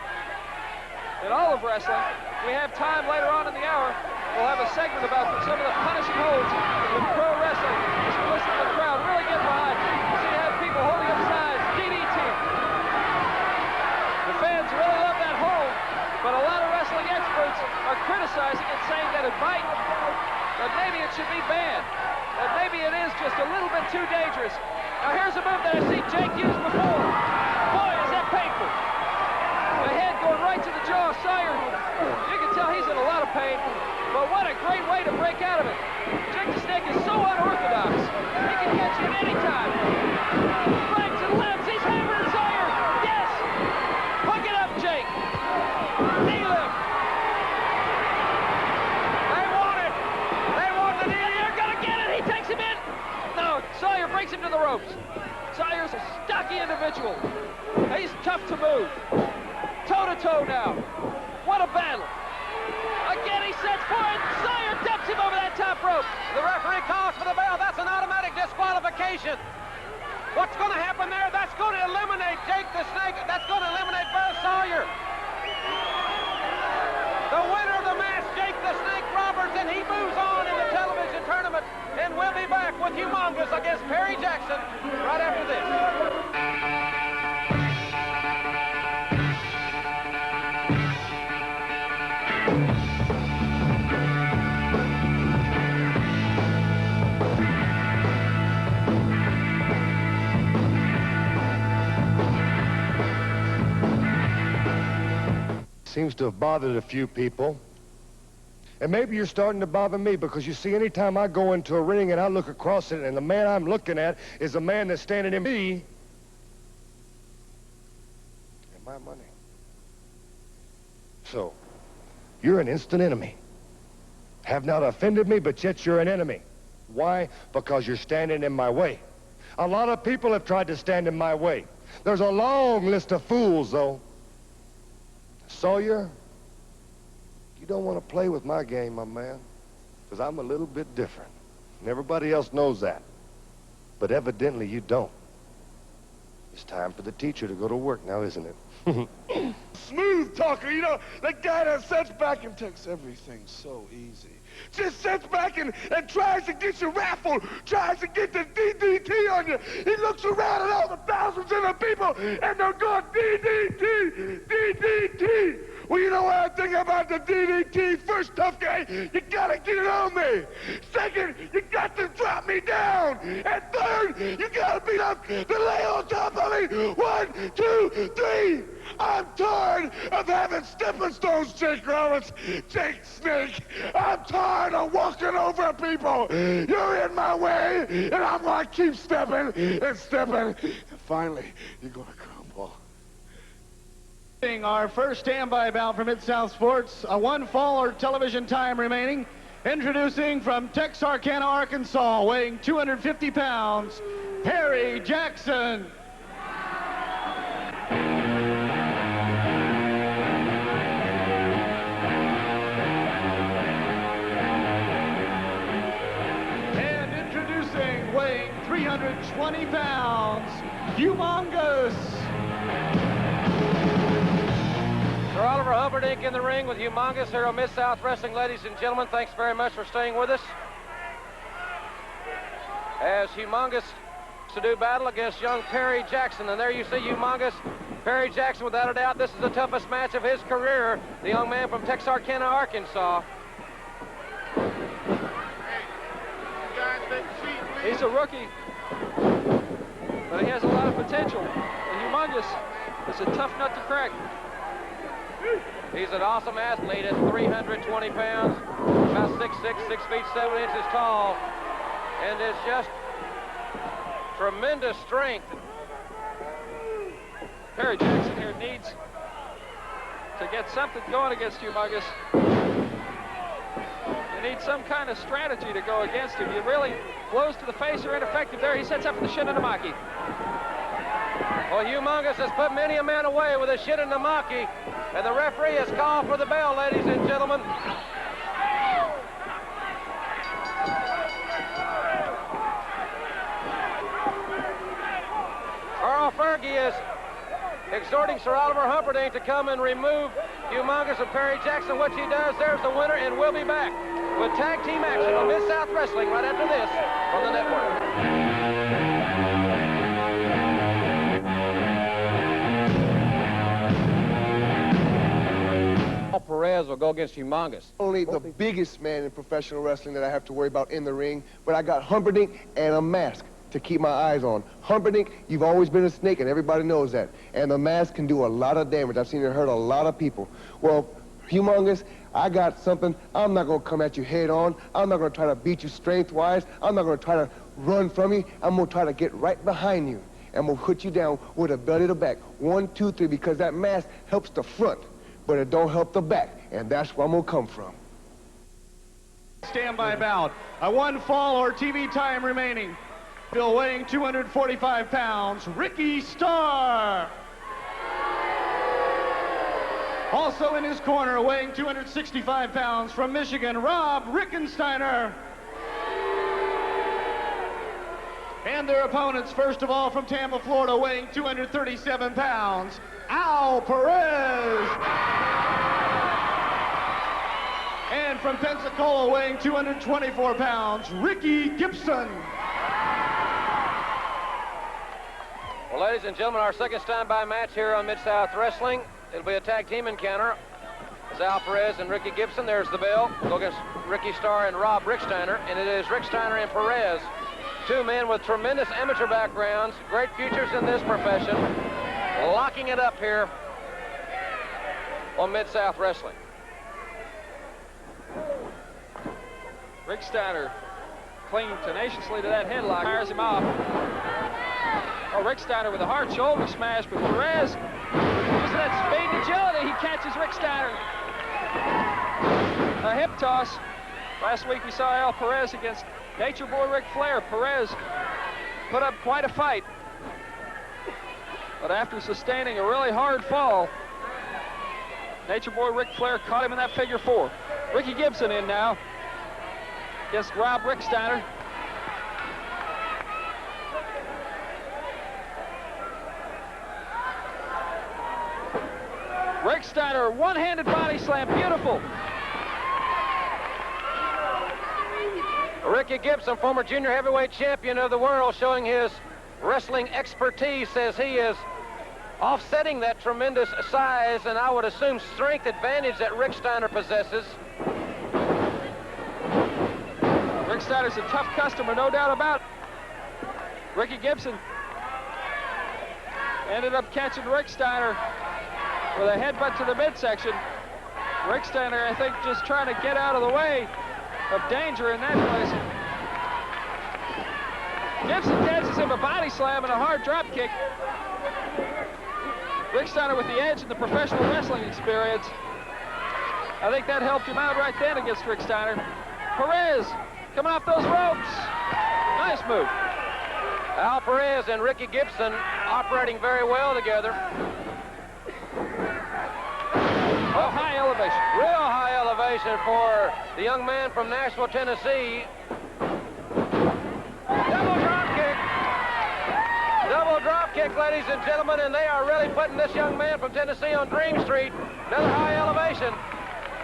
in all of wrestling. We have time later on in the hour. We'll have a segment about some of the punishing holds in pro wrestling. Just listen to the crowd really get behind. So you have people holding up signs, DDT. The fans really love that hold, but a lot of wrestling experts are criticizing it, saying that it might, that maybe it should be banned, that maybe it is just a little bit too dangerous. Now here's a move that I've seen Jake use before. Boy, is that painful. The head going right to the jaw of Sawyer. You can tell he's in a lot of pain, but what a great way to break out of it. Jake the Snake is so unorthodox. He can catch you at any time. Right to the left, he's hammering Sawyer. Yes! Hook it up, Jake. Knee lift. move. Toe-to-toe now. What a battle. Again, he sets for it. Sawyer dumps him over that top rope. The referee calls for the bell. That's an automatic disqualification. What's going to happen there? That's going to eliminate Jake the Snake. That's going to eliminate Buzz Sawyer. The winner of the match, Jake the Snake Roberts, and he moves on in the television tournament. And we'll be back with Humongous against Perry Jackson right after this. Seems to have bothered a few people. And maybe you're starting to bother me, because you see, anytime I go into a ring and I look across it and the man I'm looking at is a man that's standing in me and my money. So, you're an instant enemy. Have not offended me, but yet you're an enemy. Why? Because you're standing in my way. A lot of people have tried to stand in my way. There's a long list of fools, though. Sawyer, you don't want to play with my game, my man, because I'm a little bit different. And everybody else knows that. But evidently you don't. It's time for the teacher to go to work now, isn't it? Smooth talker, you know, the guy that sits back and takes everything so easy. Just sits back and tries to get you raffled, tries to get the DDT on you. He looks around at all the thousands of the people, and they're going, DDT, DDT. Well, you know what I think about the DDT? First, tough guy, you gotta get it on me. Second, you got to drop me down. And third, you gotta beat up the lay on top of me. 1, 2, 3. I'm tired of having stepping stones, Jake Roberts, Jake Snake. I'm tired of walking over people. You're in my way, and I'm gonna keep stepping and stepping. And finally, you're gonna crumble. Our first standby bout for Mid-South Sports, a one-fall or television time remaining. Introducing from Texarkana, Arkansas, weighing 250 pounds, Perry Jackson. And introducing, weighing 320 pounds, Humongous. Sir Oliver Humperdinck in the ring with Humongous here on Mid-South Wrestling. Ladies and gentlemen, thanks very much for staying with us. As Humongous to do battle against young Perry Jackson. And there you see Humongous. Perry Jackson, without a doubt, this is the toughest match of his career. The young man from Texarkana, Arkansas. He's a rookie, but he has a lot of potential. And Humongous is a tough nut to crack. He's an awesome athlete at 320 pounds, about 6'6", 6 feet 7 inches tall, and is just tremendous strength. Perry Jackson here needs to get something going against Humongous. You need some kind of strategy to go against him. You really, blows to the face are ineffective there. He sets up for the Shinanamaki. Well, Humongous has put many a man away with a Shinanamaki, and the referee has called for the bell, ladies and gentlemen. Earl Fergie is exhorting Sir Oliver Humperdinck to come and remove Humongous and Perry Jackson. What she does, there's the winner, and we'll be back with tag team action on Mid-South Wrestling right after this from the network. Perez will go against Humongous. Only the biggest man in professional wrestling that I have to worry about in the ring, but I got Humperdinck and a mask to keep my eyes on. Humperdinck, you've always been a snake, and everybody knows that. And the mask can do a lot of damage. I've seen it hurt a lot of people. Well, Humongous, I got something. I'm not going to come at you head on. I'm not going to try to beat you strength-wise. I'm not going to try to run from you. I'm going to try to get right behind you. And I'm going to put you down with a belly to back. 1, 2, 3, because that mask helps the front, but it don't help the back, and that's where I'm gonna come from. Standby bout, a one fall or TV time remaining. Bill weighing 245 pounds, Ricky Starr. Also in his corner, weighing 265 pounds, from Michigan, Rob Ricksteiner. And their opponents, first of all, from Tampa, Florida, weighing 237 pounds, Al Perez. And from Pensacola, weighing 224 pounds, Ricky Gibson. Well, ladies and gentlemen, our second standby match here on Mid-South Wrestling. It'll be a tag team encounter. It's Al Perez and Ricky Gibson. There's the bell. Go against Ricky Starr and Rob Ricksteiner. And it is Ricksteiner and Perez, two men with tremendous amateur backgrounds, great futures in this profession, locking it up here on Mid-South Wrestling. Ricksteiner clinging tenaciously to that headlock, fires him off. Oh, Ricksteiner with a hard shoulder smash, but Perez, using that speed and agility, he catches Ricksteiner. A hip toss. Last week we saw Al Perez against Nature Boy Ric Flair. Perez put up quite a fight, but after sustaining a really hard fall, Nature Boy Ric Flair caught him in that figure four. Ricky Gibson in now against Rob Ricksteiner. Ricksteiner, one-handed body slam, beautiful. Ricky Gibson, former junior heavyweight champion of the world, showing his wrestling expertise, says he is offsetting that tremendous size and I would assume strength advantage that Ricksteiner possesses. Ricksteiner's a tough customer, no doubt about it. Ricky Gibson ended up catching Ricksteiner with a headbutt to the midsection. Ricksteiner, I think, just trying to get out of the way of danger in that place. Gibson catches him a body slam and a hard drop kick. Ricksteiner with the edge in the professional wrestling experience. I think that helped him out right then against Ricksteiner. Perez coming off those ropes. Nice move. Al Perez and Ricky Gibson operating very well together. Oh, high elevation. Real high elevation for the young man from Nashville, Tennessee. Double drop kick. Double drop kick, ladies and gentlemen, and they are really putting this young man from Tennessee on Dream Street. Another high elevation.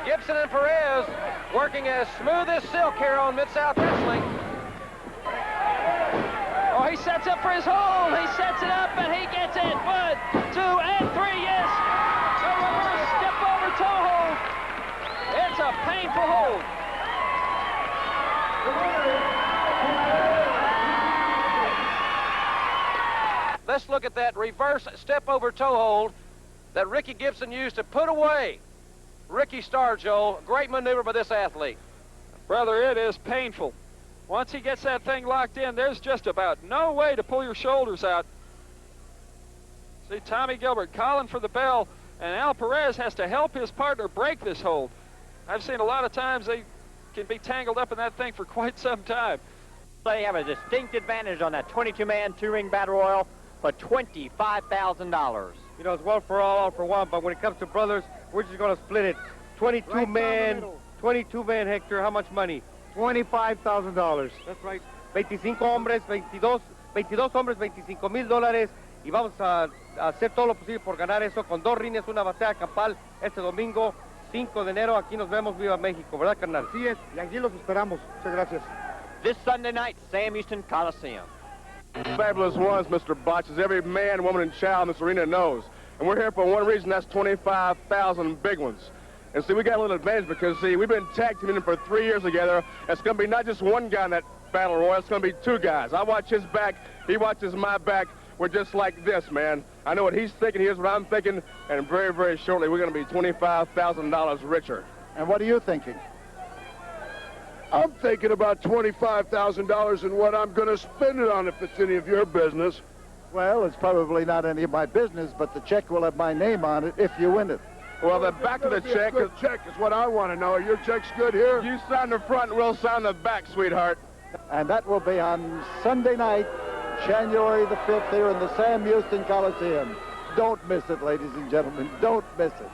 Gibson and Perez working as smooth as silk here on Mid-South Wrestling. Oh, he sets up for his hold. He sets it up, and he gets it. 1, 2, and 3, yes. A reverse step over toe hold. It's a painful hold. Let's look at that reverse step over toe hold that Ricky Gibson used to put away Ricky Starr, Joel. Great maneuver by this athlete. Brother, it is painful. Once he gets that thing locked in, there's just about no way to pull your shoulders out. See Tommy Gilbert calling for the bell, and Al Perez has to help his partner break this hold. I've seen a lot of times they can be tangled up in that thing for quite some time. They have a distinct advantage on that 22-man, two-ring battle royal for $25,000. You know, it's one for all for one, but when it comes to brothers, we're just going to split it. 22-man, Hector, how much money? $25,000. That's right. 25 hombres, 22 hombres, $25,000, y vamos a hacer todo lo posible por ganar eso con dos rines, una batalla campal este domingo, 5 de enero. Aquí nos vemos, viva México, ¿verdad, carnal? Así es, y aquí los esperamos. Muchas gracias. This Sunday night, Sam Houston Coliseum. Fabulous ones, Mr. Butch, as every man, woman, and child in this arena knows. And we're here for one reason, that's 25,000 big ones. And see, we got a little advantage because, see, we've been tag teaming for 3 years together. It's going to be not just one guy in that battle royal, it's going to be 2 guys. I watch his back, he watches my back. We're just like this, man. I know what he's thinking, here's what I'm thinking, and very, very shortly, we're going to be $25,000 richer. And what are you thinking? I'm thinking about $25,000 and what I'm going to spend it on if it's any of your business. Well, it's probably not any of my business, but the check will have my name on it if you win it. Well, the back of the check... Good check is what I want to know. Are your checks good here? You sign the front, and we'll sign the back, sweetheart. And that will be on Sunday night, January the 5th, here in the Sam Houston Coliseum. Don't miss it, ladies and gentlemen. Don't miss it.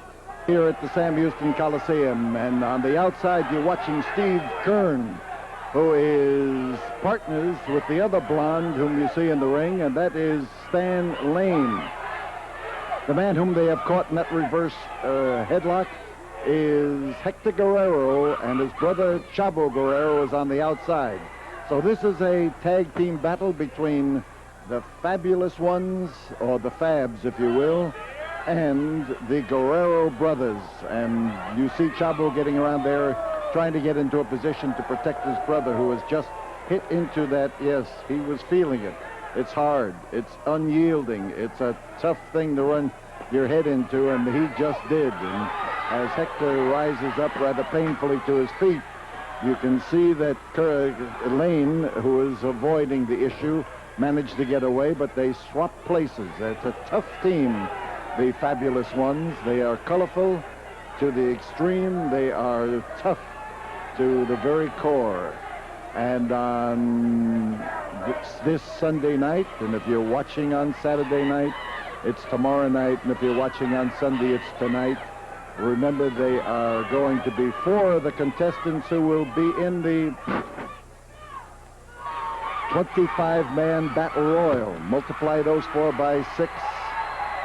here at the Sam Houston Coliseum. And on the outside, you're watching Steve Kern, who is partners with the other blonde whom you see in the ring, and that is Stan Lane. The man whom they have caught in that reverse headlock is Hector Guerrero, and his brother Chavo Guerrero is on the outside. So this is a tag team battle between the Fabulous Ones, or the Fabs, if you will, and the Guerrero brothers. And you see Chavo getting around there, trying to get into a position to protect his brother, who has just hit into that. Yes, he was feeling it. It's hard. It's unyielding. It's a tough thing to run your head into, and he just did. And as Hector rises up rather painfully to his feet, you can see that Lane, who is avoiding the issue, managed to get away, but they swap places. It's a tough team, the Fabulous Ones. They are colorful to the extreme. They are tough to the very core. And on this Sunday night, and if you're watching on Saturday night, it's tomorrow night, and if you're watching on Sunday, it's tonight. Remember, they are going to be 4 of the contestants who will be in the 25-man battle royal. Multiply those 4 by 6,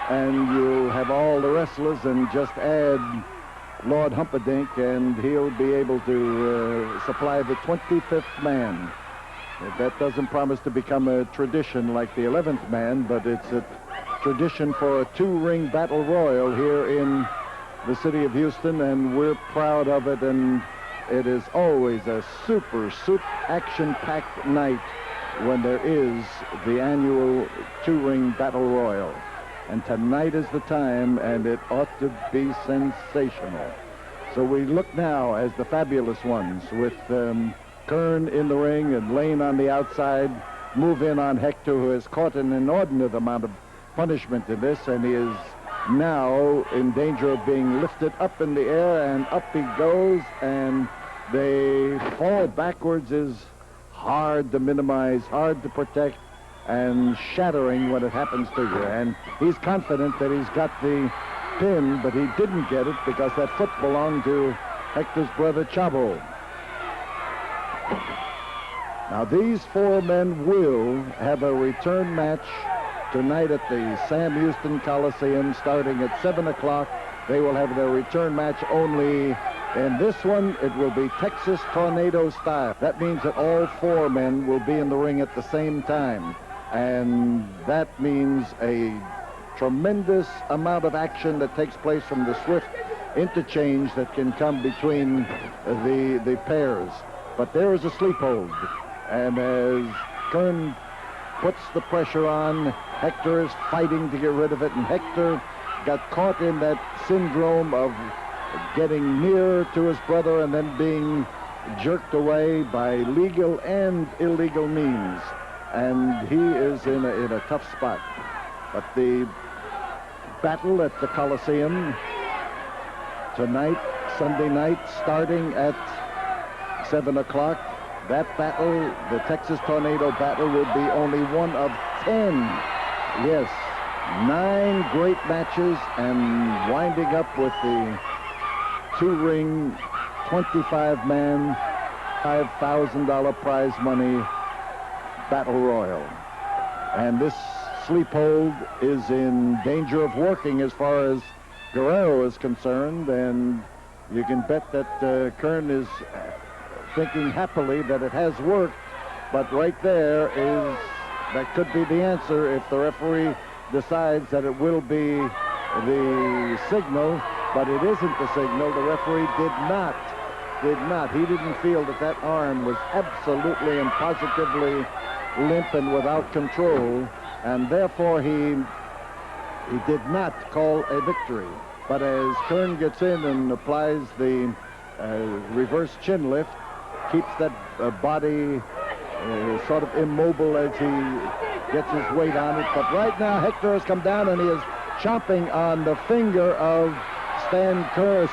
and you'll have all the wrestlers, and just add Lord Humperdinck, and he'll be able to supply the 25th man. That doesn't promise to become a tradition like the 11th man, but it's a tradition for a 2-ring battle royal here in the city of Houston, and we're proud of it, and it is always a super action-packed night when there is the annual 2-ring battle royal. And tonight is the time, and it ought to be sensational. So we look now as the Fabulous Ones, with Kern in the ring and Lane on the outside, move in on Hector, who has caught an inordinate amount of punishment in this, and he is now in danger of being lifted up in the air, and up he goes, and they fall backwards. Is hard to minimize, hard to protect, and shattering when it happens to you. And he's confident that he's got the pin, but he didn't get it because that foot belonged to Hector's brother Chavo. Now these 4 men will have a return match tonight at the Sam Houston Coliseum starting at 7 o'clock. They will have their return match only. In this one, it will be Texas Tornado style. That means that all 4 men will be in the ring at the same time. And that means a tremendous amount of action that takes place from the swift interchange that can come between the pairs. But there is a sleep hold. And as Kern puts the pressure on, Hector is fighting to get rid of it, and Hector got caught in that syndrome of getting near to his brother and then being jerked away by legal and illegal means. And he is in a tough spot. But the battle at the Coliseum tonight, Sunday night, starting at 7 o'clock, that battle, the Texas Tornado battle, will be only one of 10. Yes, 9 great matches, and winding up with the 2-ring, 25-man, $5,000 prize money battle royal. And this sleep hold is in danger of working as far as Guerrero is concerned, and you can bet that Kern is thinking happily that it has worked, but right there is, that could be the answer if the referee decides that it will be the signal, but it isn't the signal. The referee did not. He didn't feel that arm was absolutely and positively limp and without control, and therefore he did not call a victory. But as Kern gets in and applies the reverse chin lift, keeps that body sort of immobile as he gets his weight on it. But right now, Hector has come down and he is chomping on the finger of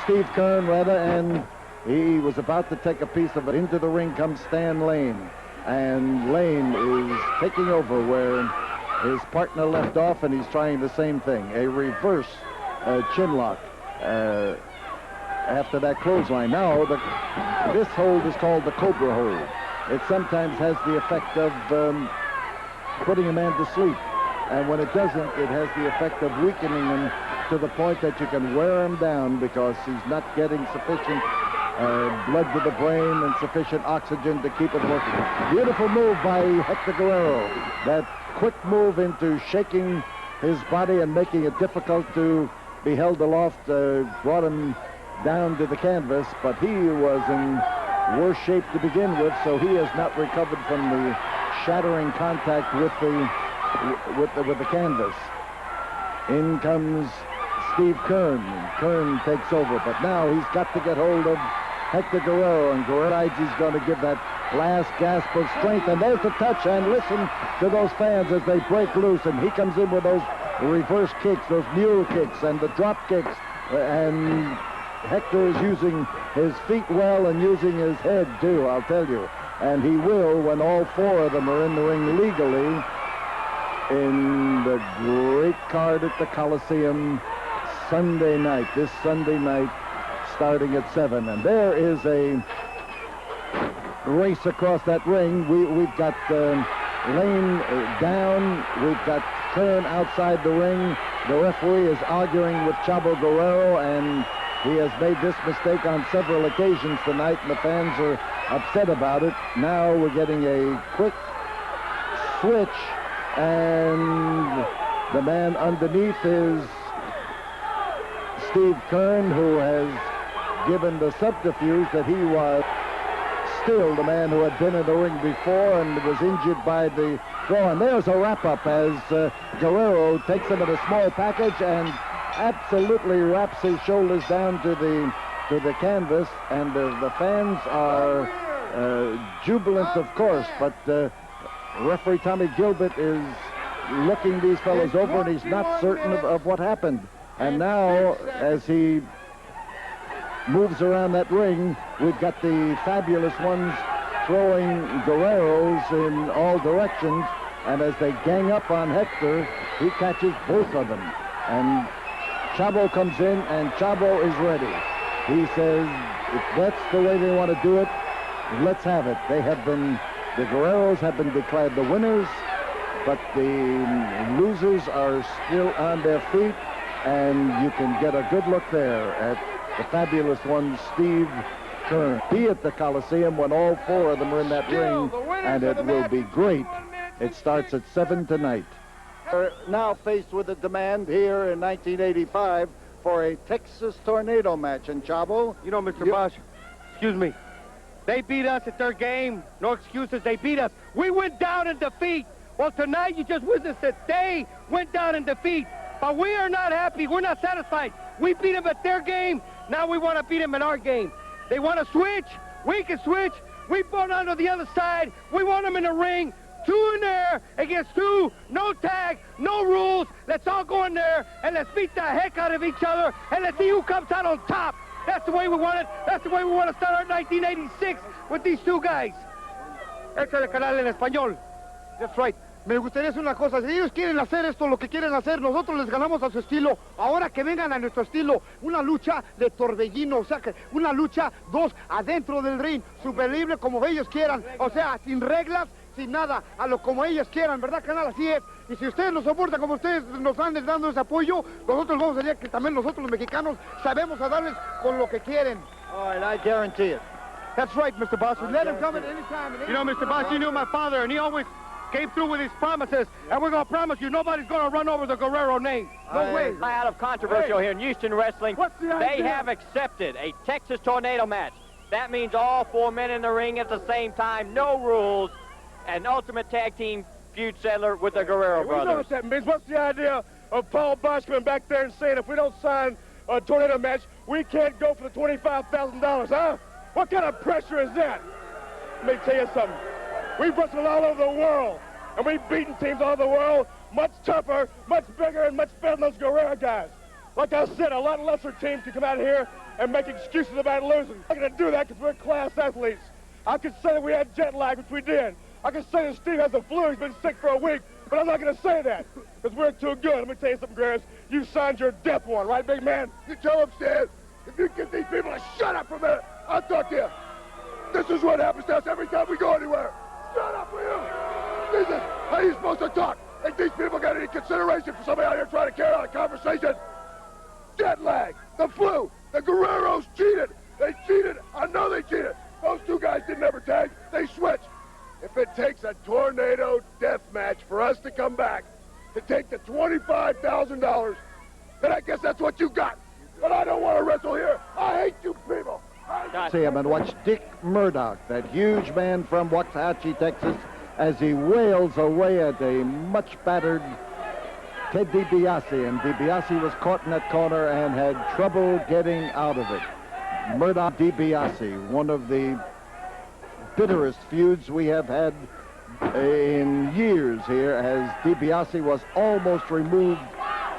Steve Kern, and he was about to take a piece of it. Into the ring comes Stan Lane, and Lane is taking over where his partner left off, and he's trying the same thing, a reverse chin lock. after that clothesline. Now, this hold is called the Cobra hold. It sometimes has the effect of putting a man to sleep. And when it doesn't, it has the effect of weakening him to the point that you can wear him down because he's not getting sufficient blood to the brain and sufficient oxygen to keep it working. Beautiful move by Hector Guerrero. That quick move into shaking his body and making it difficult to be held aloft brought him down to the canvas, but he was in worse shape to begin with, so he has not recovered from the shattering contact with the canvas. In comes Steve Kern. Kern takes over, but now he's got to get hold of Hector Guerrero, and Guerrero decides he's going to give that last gasp of strength, and there's the touch, and listen to those fans as they break loose, and he comes in with those reverse kicks, those mule kicks, and the drop kicks, and Hector is using his feet well and using his head, too, I'll tell you. And he will when all four of them are in the ring legally in the great card at the Coliseum Sunday night, this Sunday night, starting at 7. And there is a race across that ring. We've got Lane down. We've got Kern outside the ring. The referee is arguing with Chavo Guerrero, and he has made this mistake on several occasions tonight, and the fans are upset about it. Now we're getting a quick switch, and the man underneath is Steve Kern, who has given the subterfuge that he was still the man who had been in the ring before and was injured by the throw. And there's a wrap-up as Guerrero takes him in a small package and absolutely wraps his shoulders down to the canvas, and the fans are jubilant, of course, but referee Tommy Gilbert is looking these fellows over, and he's not certain of what happened. And now, as he moves around that ring, we've got the fabulous ones throwing Guerreros in all directions, and as they gang up on Hector, he catches both of them. And Chavo comes in, and Chavo is ready. He says, if that's the way they want to do it, let's have it. The Guerreros have been declared the winners, but the losers are still on their feet, and you can get a good look there at the fabulous one, Steve Kern. Be at the Coliseum when all four of them are in that ring, and it will be great. It starts at 7 tonight. We're now faced with a demand here in 1985 for a Texas Tornado match. And Chavo, you know, Mr. Butch, excuse me, they beat us at their game. No excuses, they beat us. We went down in defeat. Well, tonight you just witnessed that they went down in defeat. But we are not happy. We're not satisfied. We beat them at their game. Now we want to beat them in our game. They want to switch. We can switch. We put on to the other side. We want them in the ring. 2 in there against 2. No tag, no rules. Let's all go in there and let's beat the heck out of each other and let's see who comes out on top. That's the way we want it. That's the way we want to start our 1986 with these 2 guys. Échale canal en español. That's right. Me gustaría hacer una cosa, si ellos quieren hacer esto, lo que quieren hacer, nosotros les ganamos a su estilo, ahora que vengan a nuestro estilo, una lucha de torbellino, o sea, que una lucha 2 adentro del ring, super libre como ellos quieran, o sea, sin reglas, sin nada, a lo como ellos quieran, ¿verdad, canal? Así es. Y si ustedes nos soportan como ustedes nos han dando ese apoyo, nosotros vamos a decir que también nosotros los mexicanos sabemos a darles con lo que quieren. All right, I guarantee it. That's right, Mr. Boss. Let him come at any time. You know, Mr. Boss, you knew my father, and he always came through with his promises, and we're going to promise you nobody's going to run over the Guerrero name. No way. Out of controversial here in Houston Wrestling. What's the They idea? have accepted a Texas Tornado match. That means all 4 men in the ring at the same time, no rules, an ultimate tag team feud settler with the Guerrero We know brothers. what that means. What's the idea of Paul Butch coming back there and saying if we don't sign a tornado match, we can't go for the $25,000, huh? What kind of pressure is that? Let me tell you something. We've wrestled all over the world, and we've beaten teams all over the world much tougher, much bigger, and much better than those Guerrero guys. Like I said, a lot lesser teams can come out here and make excuses about losing. I'm not going to do that because we're class athletes. I could say that we had jet lag, which we did. I could say that Steve has the flu, he's been sick for a week, but I'm not going to say that because we're too good. Let me tell you something, Guerrero. You signed your death warrant, right, big man? You tell them, Stan, if you get these people to shut up for a minute, I'll talk to you. This is what happens to us every time we go anywhere. Shut up, will you? Jesus, how are you supposed to talk? Think these people got any consideration for somebody out here trying to carry on a conversation? Jet lag, the flu, the Guerreros cheated. They cheated. I know they cheated. Those two guys didn't ever tag. They switched. If it takes a tornado death match for us to come back to take the $25,000, then I guess that's what you got. But I don't want to wrestle here. I hate you people. See him and watch Dick Murdoch, that huge man from Waxahachie, Texas, as he wails away at a much battered Ted DiBiase. And DiBiase was caught in that corner and had trouble getting out of it. Murdoch DiBiase, one of the bitterest feuds we have had in years here, as DiBiase was almost removed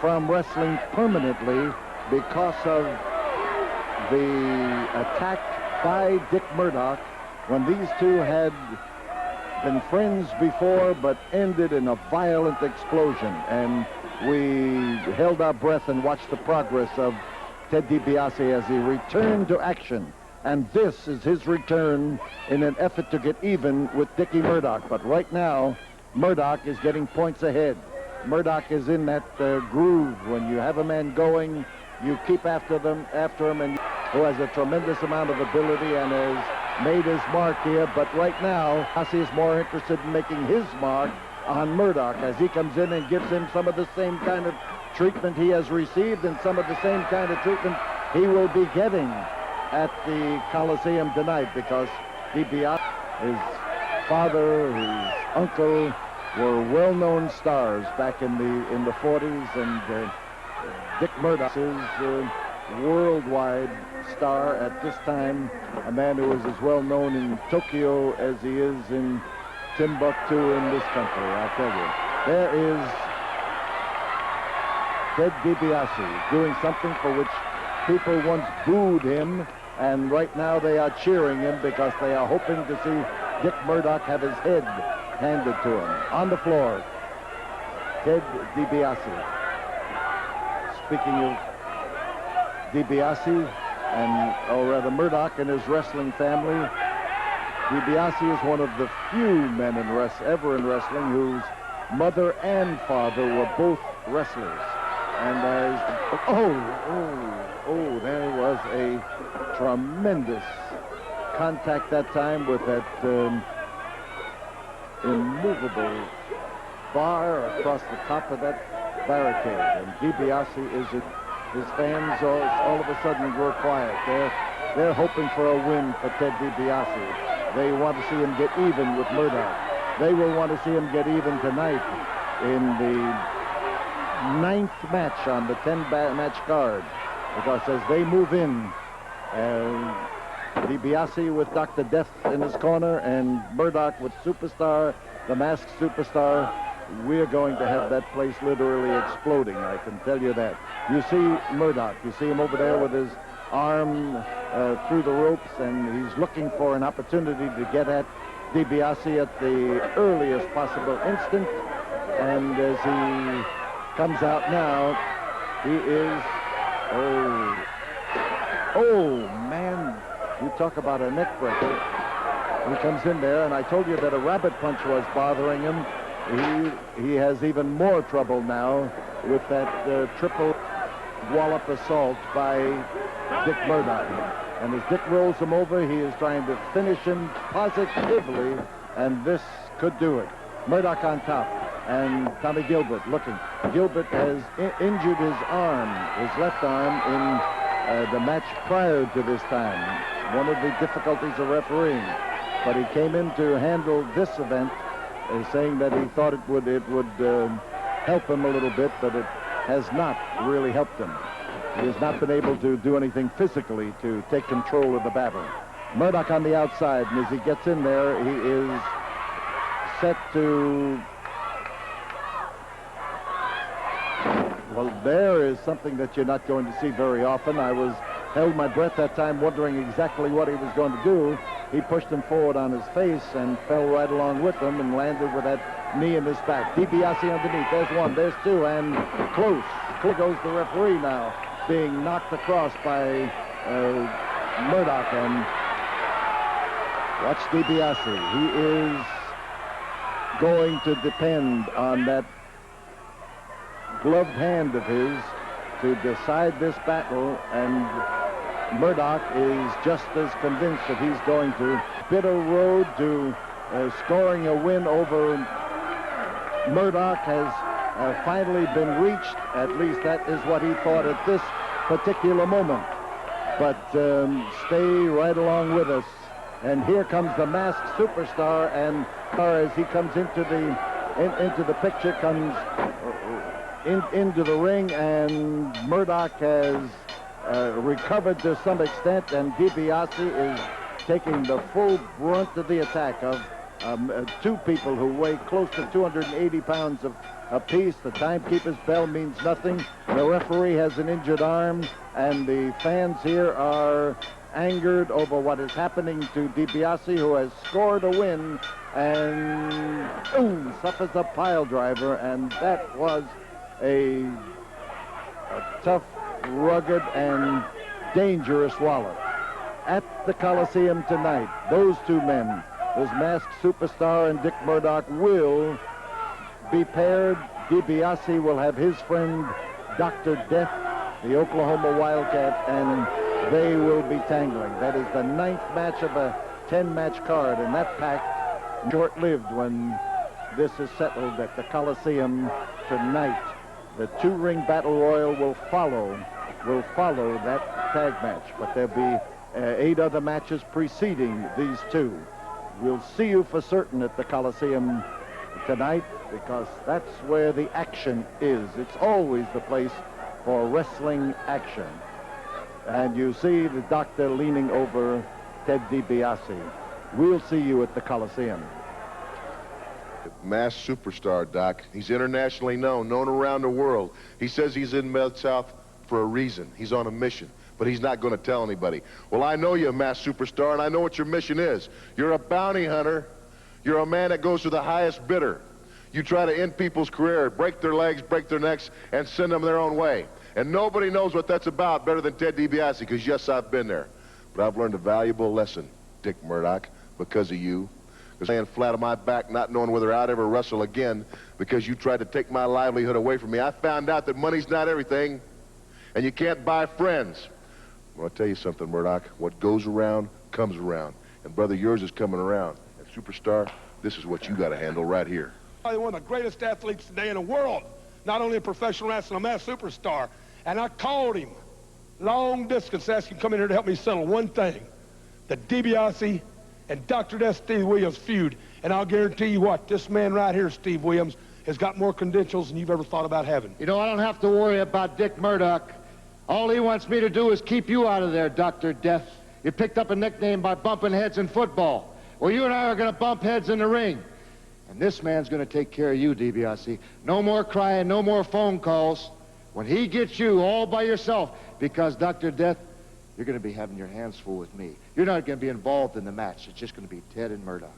from wrestling permanently because of the attack by Dick Murdoch when these two had been friends before but ended in a violent explosion. And we held our breath and watched the progress of Ted DiBiase as he returned to action. And this is his return in an effort to get even with Dickie Murdoch. But right now, Murdoch is getting points ahead. Murdoch is in that groove. When you have a man going, you keep after him, and who has a tremendous amount of ability and has made his mark here. But right now, Lassie is more interested in making his mark on Murdoch as he comes in and gives him some of the same kind of treatment he has received and some of the same kind of treatment he will be getting at the Coliseum tonight, because DiBiase, his father, his uncle were well-known stars back in the 40s, and Dick Murdoch is a worldwide star at this time, a man who is as well known in Tokyo as he is in Timbuktu in this country. I'll tell you, there is Ted DiBiase doing something for which people once booed him, and right now they are cheering him because they are hoping to see Dick Murdoch have his head handed to him. On the floor, Ted DiBiase. Speaking of DiBiase, or rather Murdoch and his wrestling family, DiBiase is one of the few men ever in wrestling whose mother and father were both wrestlers. And there was a tremendous contact that time with that immovable bar across the top of that barricade. And DiBiase his fans all of a sudden grow quiet. They're hoping for a win for Ted DiBiase. They want to see him get even with Murdoch. They will want to see him get even tonight in the 9th match on the 10-match card, because as they move in, DiBiase with Dr. Death in his corner and Murdoch with Superstar, the Masked Superstar, we're going to have that place literally exploding, I can tell you that. You see Murdoch, you see him over there with his arm through the ropes, and he's looking for an opportunity to get at DiBiase at the earliest possible instant. And as he comes out now, he is, oh man, you talk about a neck breaker. He comes in there, and I told you that a rabbit punch was bothering him. He has even more trouble now with that triple wallop assault by Dick Murdoch. And as Dick rolls him over, he is trying to finish him positively, and this could do it. Murdoch on top, and Tommy Gilbert looking. Gilbert has injured his arm, his left arm, in the match prior to this time. One of the difficulties of refereeing. But he came in to handle this event, saying that he thought it would help him a little bit, but it has not really helped him. He has not been able to do anything physically to take control of the battle. Murdoch on the outside, and as he gets in there, he is set to... Well, there is something that you're not going to see very often. I held my breath that time, wondering exactly what he was going to do. He pushed him forward on his face and fell right along with him and landed with that knee in his back. DiBiase underneath. There's one, there's two, and close. Close goes the referee now, being knocked across by Murdoch. And watch DiBiase. He is going to depend on that gloved hand of his to decide this battle, and Murdoch is just as convinced that he's going to bitter road to scoring a win over Murdoch has finally been reached. At least that is what he thought at this particular moment. But stay right along with us. And here comes the masked superstar, and as he comes into the picture, comes into the ring, and Murdoch has recovered to some extent, and DiBiase is taking the full brunt of the attack of two people who weigh close to 280 pounds apiece. The timekeeper's bell means nothing. The referee has an injured arm, and the fans here are angered over what is happening to DiBiase, who has scored a win and suffers a pile driver, and that was a tough, rugged, and dangerous wallop. At the Coliseum tonight, those two men, this masked superstar and Dick Murdoch, will be paired. DiBiase will have his friend Dr. Death, the Oklahoma Wildcat, and they will be tangling. That is the 9th match of a 10-match card, and that pact short-lived when this is settled at the Coliseum tonight. The 2-ring battle royal will follow that tag match, but there'll be 8 other matches preceding these two. We'll see you for certain at the Coliseum tonight, because that's where the action is. It's always the place for wrestling action. And you see the doctor leaning over Ted DiBiase. We'll see you at the Coliseum. Mass superstar, Doc. He's internationally known around the world. He says he's in Mid-South for a reason. He's on a mission, but he's not going to tell anybody. Well, I know you're a mass superstar, and I know what your mission is. You're a bounty hunter. You're a man that goes to the highest bidder. You try to end people's career, break their legs, break their necks, and send them their own way. And nobody knows what that's about better than Ted DiBiase, because yes, I've been there. But I've learned a valuable lesson, Dick Murdoch, because of you. Because laying flat on my back, not knowing whether I'd ever wrestle again, because you tried to take my livelihood away from me. I found out that money's not everything, and you can't buy friends. Well, I'll tell you something, Murdoch. What goes around comes around. And brother, yours is coming around. And superstar, this is what you got to handle right here. One of the greatest athletes today in the world, not only in professional wrestling, a mass superstar. And I called him long distance, asked him to come in here to help me settle one thing: the DiBiase and Dr. Death Steve Williams feud. And I'll guarantee you what, this man right here, Steve Williams, has got more credentials than you've ever thought about having. You know, I don't have to worry about Dick Murdoch. All he wants me to do is keep you out of there, Dr. Death. You picked up a nickname by bumping heads in football. Well, you and I are going to bump heads in the ring. And this man's going to take care of you, DiBiase. No more crying, no more phone calls. When he gets you all by yourself, because, Dr. Death, you're going to be having your hands full with me. You're not going to be involved in the match. It's just going to be Ted and Murdoch.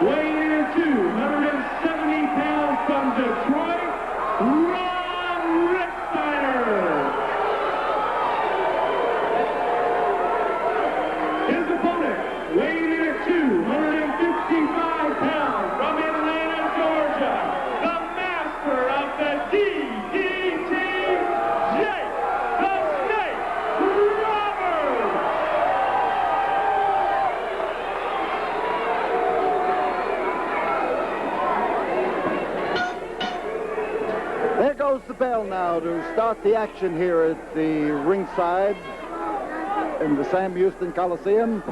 Weighing in at 270 pounds from Detroit, Ricksteiner. His opponent, weighing in at 255 pounds from Atlanta, Georgia, the master of the DDT, Jake the Snake Roberts. There goes the bell now to start the action here at the ringside in the Sam Houston Coliseum.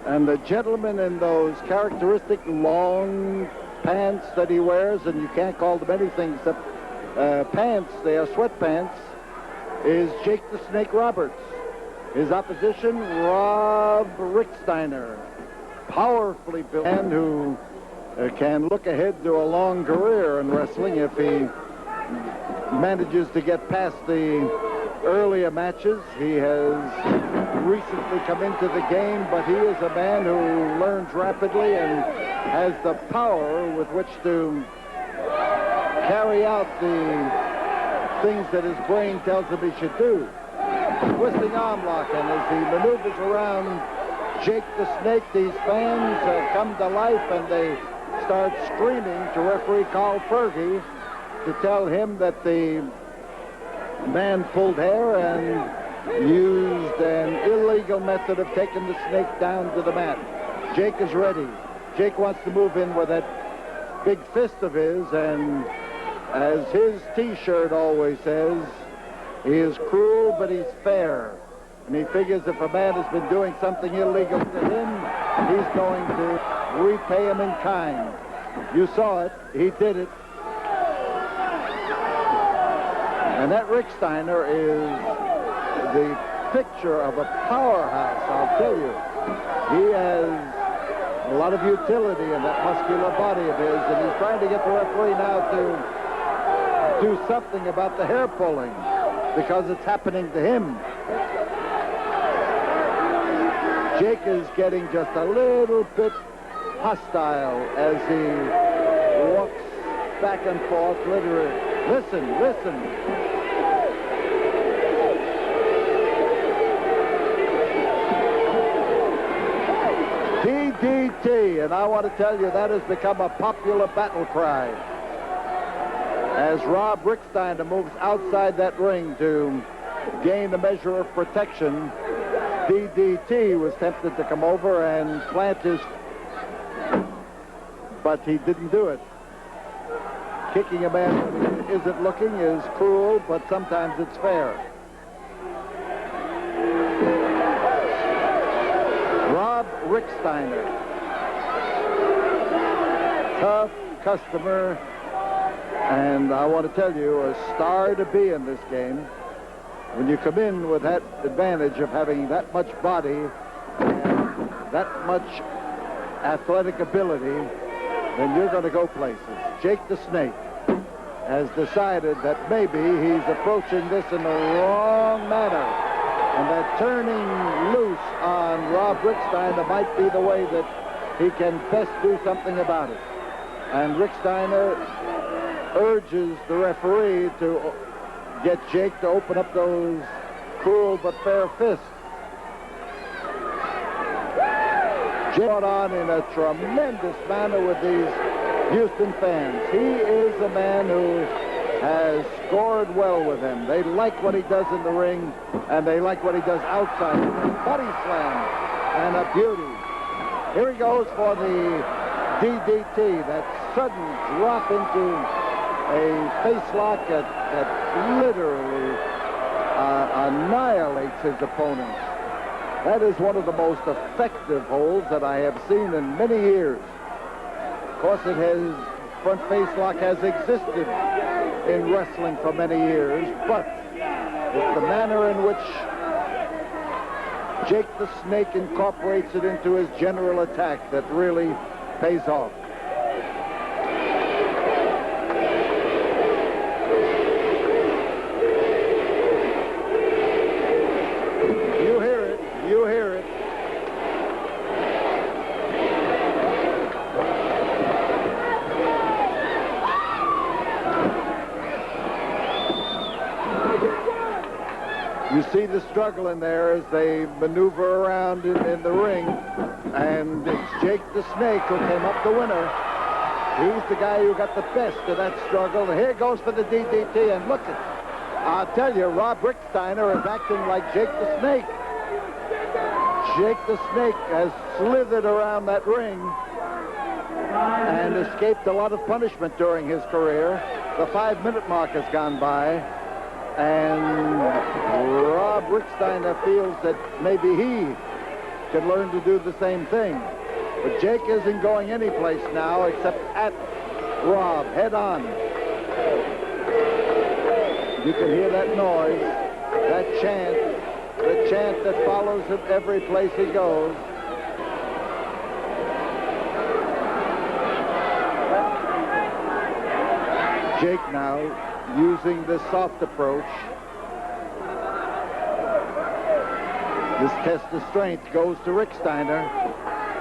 And the gentleman in those characteristic long pants that he wears, and you can't call them anything except pants, they are sweatpants, is Jake the Snake Roberts. His opposition, Rob Ricksteiner, powerfully built man who can look ahead to a long career in wrestling if he manages to get past the earlier matches. He has recently come into the game, but he is a man who learns rapidly and has the power with which to carry out the things that his brain tells him he should do. Twisting arm lock, and as he maneuvers around Jake the Snake, these fans come to life and they start screaming to referee Carl Fergie to tell him that the man pulled hair and used an illegal method of taking the snake down to the mat. Jake is ready. Jake wants to move in with that big fist of his, and as his T-shirt always says, he is cruel, but he's fair. And he figures if a man has been doing something illegal to him, he's going to repay him in kind. You saw it. He did it. And that Ricksteiner is the picture of a powerhouse, I'll tell you. He has a lot of utility in that muscular body of his, and he's trying to get the referee now to do something about the hair pulling, because it's happening to him. Jake is getting just a little bit hostile as he walks back and forth, literally. Listen, listen. DDT, and I want to tell you that has become a popular battle cry. As Rob Ricksteiner moves outside that ring to gain a measure of protection, DDT was tempted to come over and plant his, but he didn't do it. Kicking a man when he isn't looking is cruel, but sometimes it's fair. Rob Ricksteiner, tough customer, and I want to tell you, a star to be in this game. When you come in with that advantage of having that much body and that much athletic ability, then you're going to go places. Jake the Snake has decided that maybe he's approaching this in the wrong manner, and that turning loose on Rob Ricksteiner might be the way that he can best do something about it. And Ricksteiner urges the referee to get Jake to open up those cruel but fair fists. Jake brought on in a tremendous manner with these Houston fans. He is a man who has scored well with them. They like what he does in the ring, and they like what he does outside the ring. Body slam, and a beauty. Here he goes for the DDT, that sudden drop into a face lock that literally annihilates his opponent. That is one of the most effective holds that I have seen in many years. Of course, front face lock has existed in wrestling for many years, but it's the manner in which Jake the Snake incorporates it into his general attack that really pays off. You hear it. You see the struggle in there as they maneuver around in the ring, and it's Jake the Snake who came up the winner. He's the guy who got the best of that struggle. Here goes for the DDT, and look at, I'll tell you, Rob Ricksteiner is acting like Jake the Snake. Jake the Snake has slithered around that ring and escaped a lot of punishment during his career. The 5-minute mark has gone by, and Rob Ricksteiner feels that maybe he can learn to do the same thing. But Jake isn't going any place now except at Rob, head on. You can hear that noise, that chant. The chant that follows him every place he goes. Jake now using this soft approach. This test of strength goes to Ricksteiner.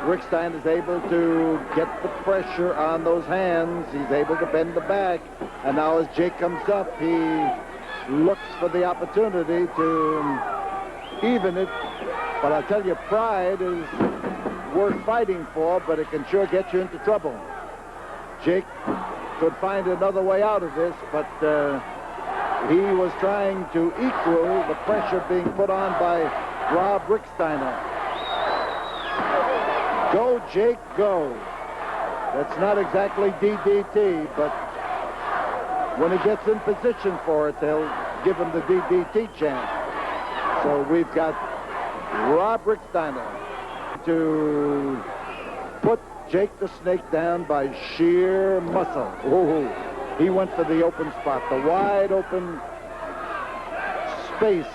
Ricksteiner is able to get the pressure on those hands. He's able to bend the back. And now as Jake comes up, he looks for the opportunity to even it. But I tell you, pride is worth fighting for, but it can sure get you into trouble. Jake could find another way out of this, but he was trying to equal the pressure being put on by Rob Ricksteiner. Go, Jake, go. That's not exactly DDT, but when he gets in position for it, they'll give him the DDT chant. So we've got Rob Ricksteiner to put Jake the Snake down by sheer muscle. Oh, he went for the open spot, the wide open space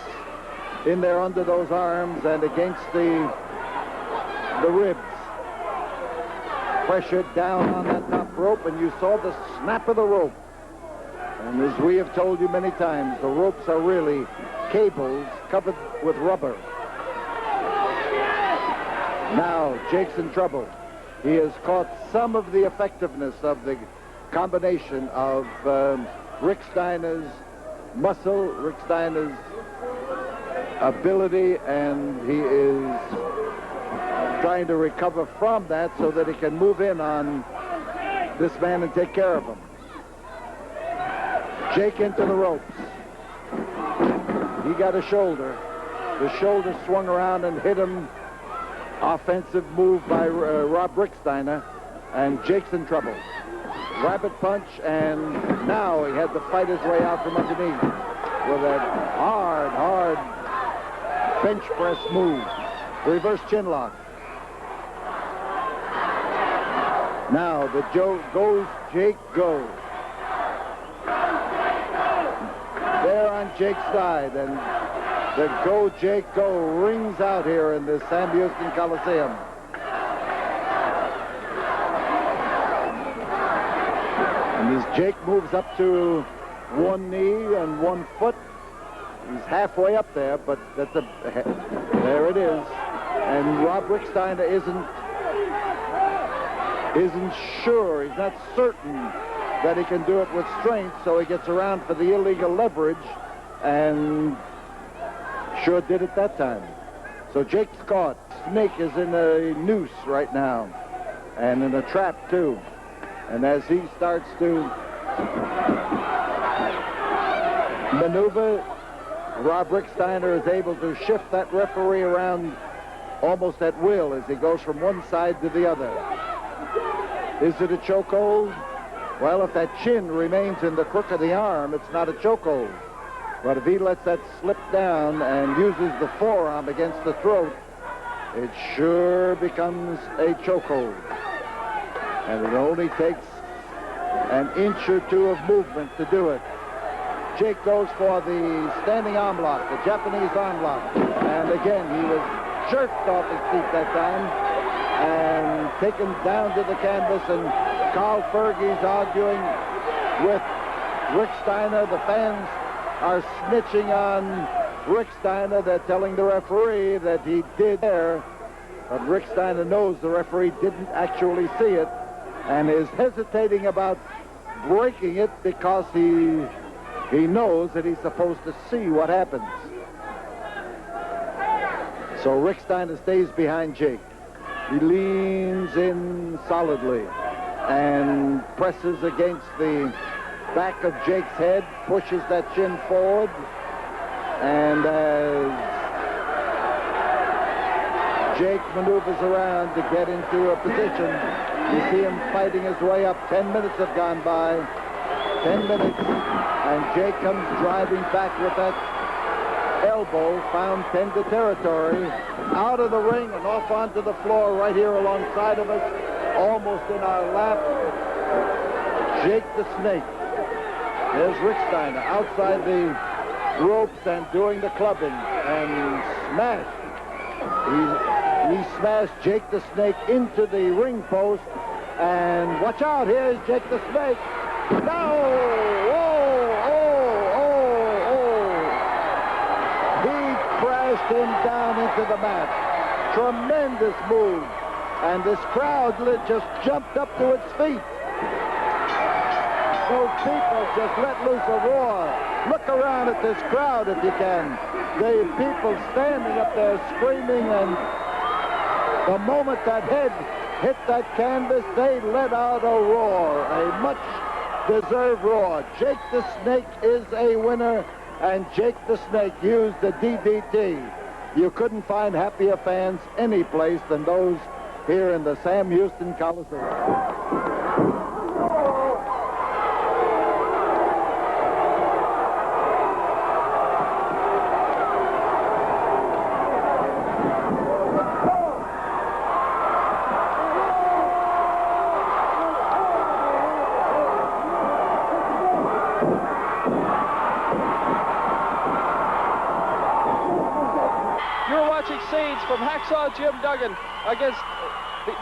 in there under those arms and against the ribs. Pressured down on that top rope, and you saw the snap of the rope. And as we have told you many times, the ropes are really cables covered with rubber. Now, Jake's in trouble. He has caught some of the effectiveness of the combination of Ricksteiner's muscle, Ricksteiner's ability, and he is trying to recover from that so that he can move in on this man and take care of him. Jake into the ropes. He got a shoulder. The shoulder swung around and hit him. Offensive move by Rob Ricksteiner, and Jake's in trouble. Rabbit punch, and now he had to fight his way out from underneath with a hard bench press move. Reverse chin lock. Now the goes, Jake goes. There on Jake's side, and the Go Jake Go rings out here in the Sam Houston Coliseum. And as Jake moves up to one knee and 1 foot, he's halfway up there, but there it is. And Rob Ricksteiner isn't sure, he's not certain that he can do it with strength, so he gets around for the illegal leverage, and sure did it that time. So Jake's caught. Snake is in a noose right now, and in a trap too. And as he starts to maneuver, Rob Ricksteiner is able to shift that referee around almost at will as he goes from one side to the other. Is it a chokehold? Well, if that chin remains in the crook of the arm, it's not a chokehold. But if he lets that slip down and uses the forearm against the throat, it sure becomes a chokehold. And it only takes an inch or two of movement to do it. Jake goes for the standing arm lock, the Japanese arm lock. And again, he was jerked off his feet that time and taken down to the canvas. And Carl Fergie's arguing with Ricksteiner. The fans are snitching on Ricksteiner. They're telling the referee that he did there, but Ricksteiner knows the referee didn't actually see it and is hesitating about breaking it because he knows that he's supposed to see what happens. So Ricksteiner stays behind Jake. He leans in solidly and presses against the back of Jake's head, pushes that chin forward, and as Jake maneuvers around to get into a position, you see him fighting his way up. 10 minutes have gone by. 10 minutes, and Jake comes driving back with that elbow, found tender territory, out of the ring and off onto the floor right here alongside of us, almost in our lap. Jake the Snake. There's Ricksteiner outside the ropes and doing the clubbing and smash. He smashed Jake the Snake into the ring post, and watch out, here's Jake the Snake. No! He crashed him down into the mat. Tremendous move. And this crowd just jumped up to its feet. Those people just let loose a roar. Look around at this crowd if you can. The people standing up there screaming, and the moment that head hit that canvas, they let out a roar, a much-deserved roar. Jake the Snake is a winner, and Jake the Snake used the DDT. You couldn't find happier fans any place than those here in the Sam Houston Coliseum. From Hacksaw Jim Duggan against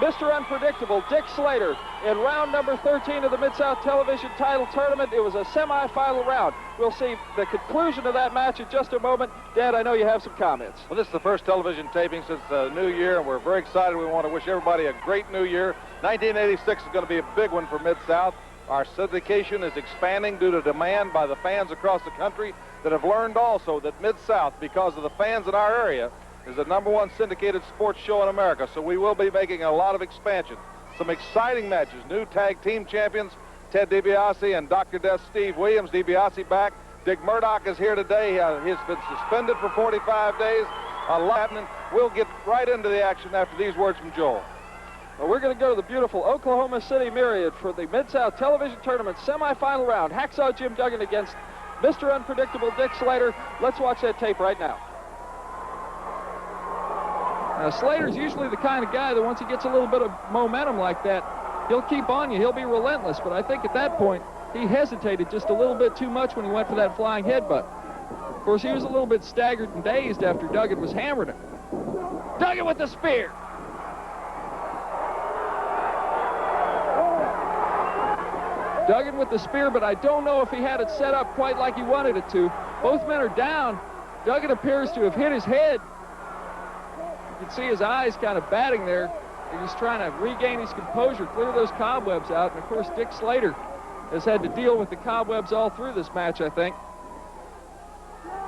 Mr. Unpredictable Dick Slater in round number 13 of the Mid-South Television title tournament. It was a semifinal round. We'll see the conclusion of that match in just a moment. Dad, I know you have some comments. Well, this is the first television taping since the new year, and we're very excited. We want to wish everybody a great new year. 1986 is going to be a big one for Mid-South. Our syndication is expanding due to demand by the fans across the country that have learned also that Mid-South, because of the fans in our area, is the #1 syndicated sports show in America, so we will be making a lot of expansion. Some exciting matches. New tag team champions, Ted DiBiase and Dr. Death Steve Williams. DiBiase back. Dick Murdoch is here today. He's been suspended for 45 days. A lot happening. We'll get right into the action after these words from Joel. Well, we're going to go to the beautiful Oklahoma City Myriad for the Mid-South Television Tournament semifinal round. Hacksaw Jim Duggan against Mr. Unpredictable Dick Slater. Let's watch that tape right now. Slater's usually the kind of guy that once he gets a little bit of momentum like that, he'll keep on you. He'll be relentless. But I think at that point, he hesitated just a little bit too much when he went for that flying headbutt. Of course, he was a little bit staggered and dazed after Duggan was hammering him. Duggan with the spear. Duggan with the spear, but I don't know if he had it set up quite like he wanted it to. Both men are down. Duggan appears to have hit his head. You can see his eyes kind of batting there. He's trying to regain his composure, clear those cobwebs out. And, of course, Dick Slater has had to deal with the cobwebs all through this match, I think.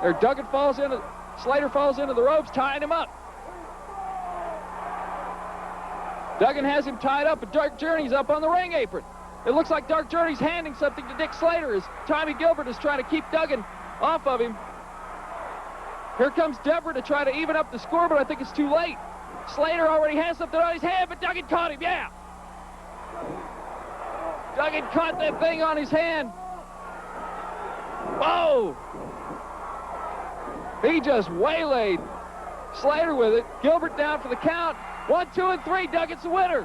There, Duggan falls into, Slater falls into the ropes, tying him up. Duggan has him tied up, and Dark Journey's up on the ring apron. It looks like Dark Journey's handing something to Dick Slater as Tommy Gilbert is trying to keep Duggan off of him. Here comes Deborah to try to even up the score, but I think it's too late. Slater already has something on his hand, but Duggan caught him, yeah. Duggan caught that thing on his hand. Whoa! He just waylaid Slater with it. Gilbert down for the count. 1, 2, and 3. Duggan's the winner.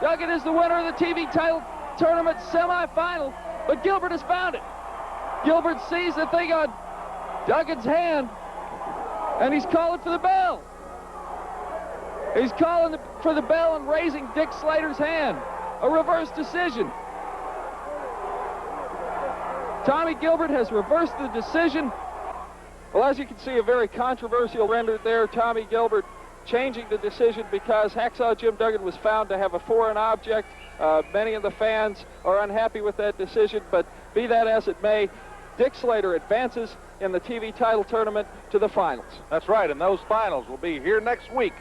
Duggan is the winner of the TV title tournament semifinal, but Gilbert has found it. Gilbert sees the thing on Duggan's hand, and he's calling for the bell. He's calling for the bell and raising Dick Slater's hand. A reverse decision. Tommy Gilbert has reversed the decision. Well, as you can see, a very controversial rendered there. Tommy Gilbert changing the decision because Hacksaw Jim Duggan was found to have a foreign object. Many of the fans are unhappy with that decision, but be that as it may, Dick Slater advances in the TV title tournament to the finals. That's right, and those finals will be here next week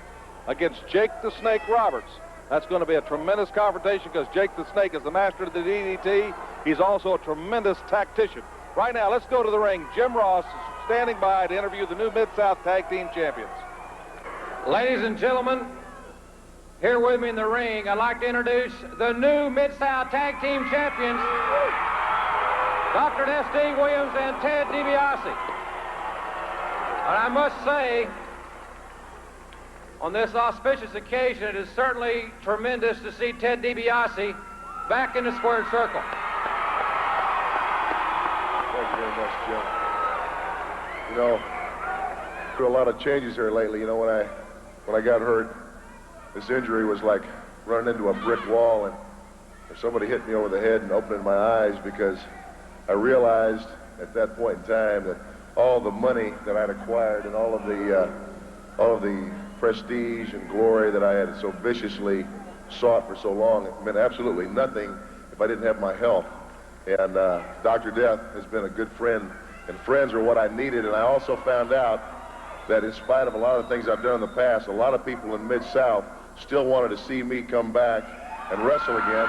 against Jake the Snake Roberts. That's going to be a tremendous confrontation because Jake the Snake is the master of the DDT. He's also a tremendous tactician. Right now, let's go to the ring. Jim Ross is standing by to interview the new Mid-South Tag Team Champions. Ladies and gentlemen, here with me in the ring, I'd like to introduce the new Mid-South Tag Team Champions, Dr. Death Steve Williams and Ted DiBiase. And I must say, on this auspicious occasion, it is certainly tremendous to see Ted DiBiase back in the squared circle. Thank you very much, Jim. You know, through a lot of changes here lately. You know, when I got hurt, this injury was like running into a brick wall, and somebody hit me over the head and opening my eyes, because I realized at that point in time that all the money that I'd acquired and all of the prestige and glory that I had so viciously sought for so long, it meant absolutely nothing if I didn't have my health. And Dr. Death has been a good friend, and friends are what I needed. And I also found out that in spite of a lot of things I've done in the past, a lot of people in Mid-South still wanted to see me come back and wrestle again.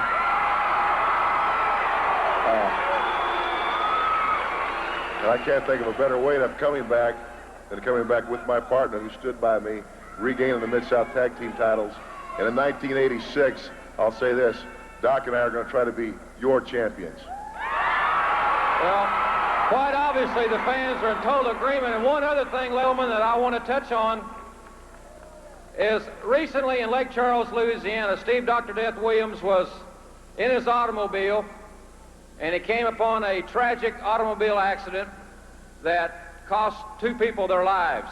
And I can't think of a better way of coming back than coming back with my partner who stood by me, regaining the Mid-South Tag Team titles. And in 1986, I'll say this, Doc and I are going to try to be your champions. Well, quite obviously the fans are in total agreement. And one other thing, gentlemen, that I want to touch on is recently in Lake Charles, Louisiana, Steve Dr. Death Williams was in his automobile, and he came upon a tragic automobile accident that cost 2 people their lives.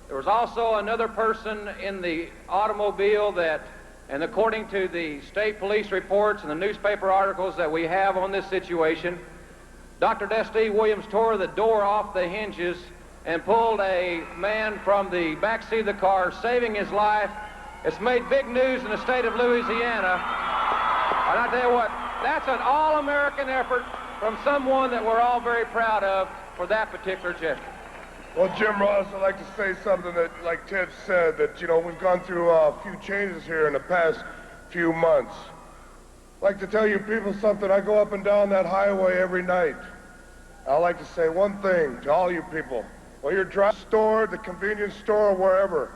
There was also another person in the automobile that, and according to the state police reports and the newspaper articles that we have on this situation, Dr. Death Steve Williams tore the door off the hinges and pulled a man from the back seat of the car, saving his life. It's made big news in the state of Louisiana. And I tell you what, that's an all-American effort from someone that we're all very proud of for that particular gesture. Well, Jim Ross, I'd like to say something that, like Ted said, that, you know, we've gone through a few changes here in the past few months. I'd like to tell you people something. I go up and down that highway every night. I'd like to say one thing to all you people. While you're driving to the store, the convenience store, or wherever,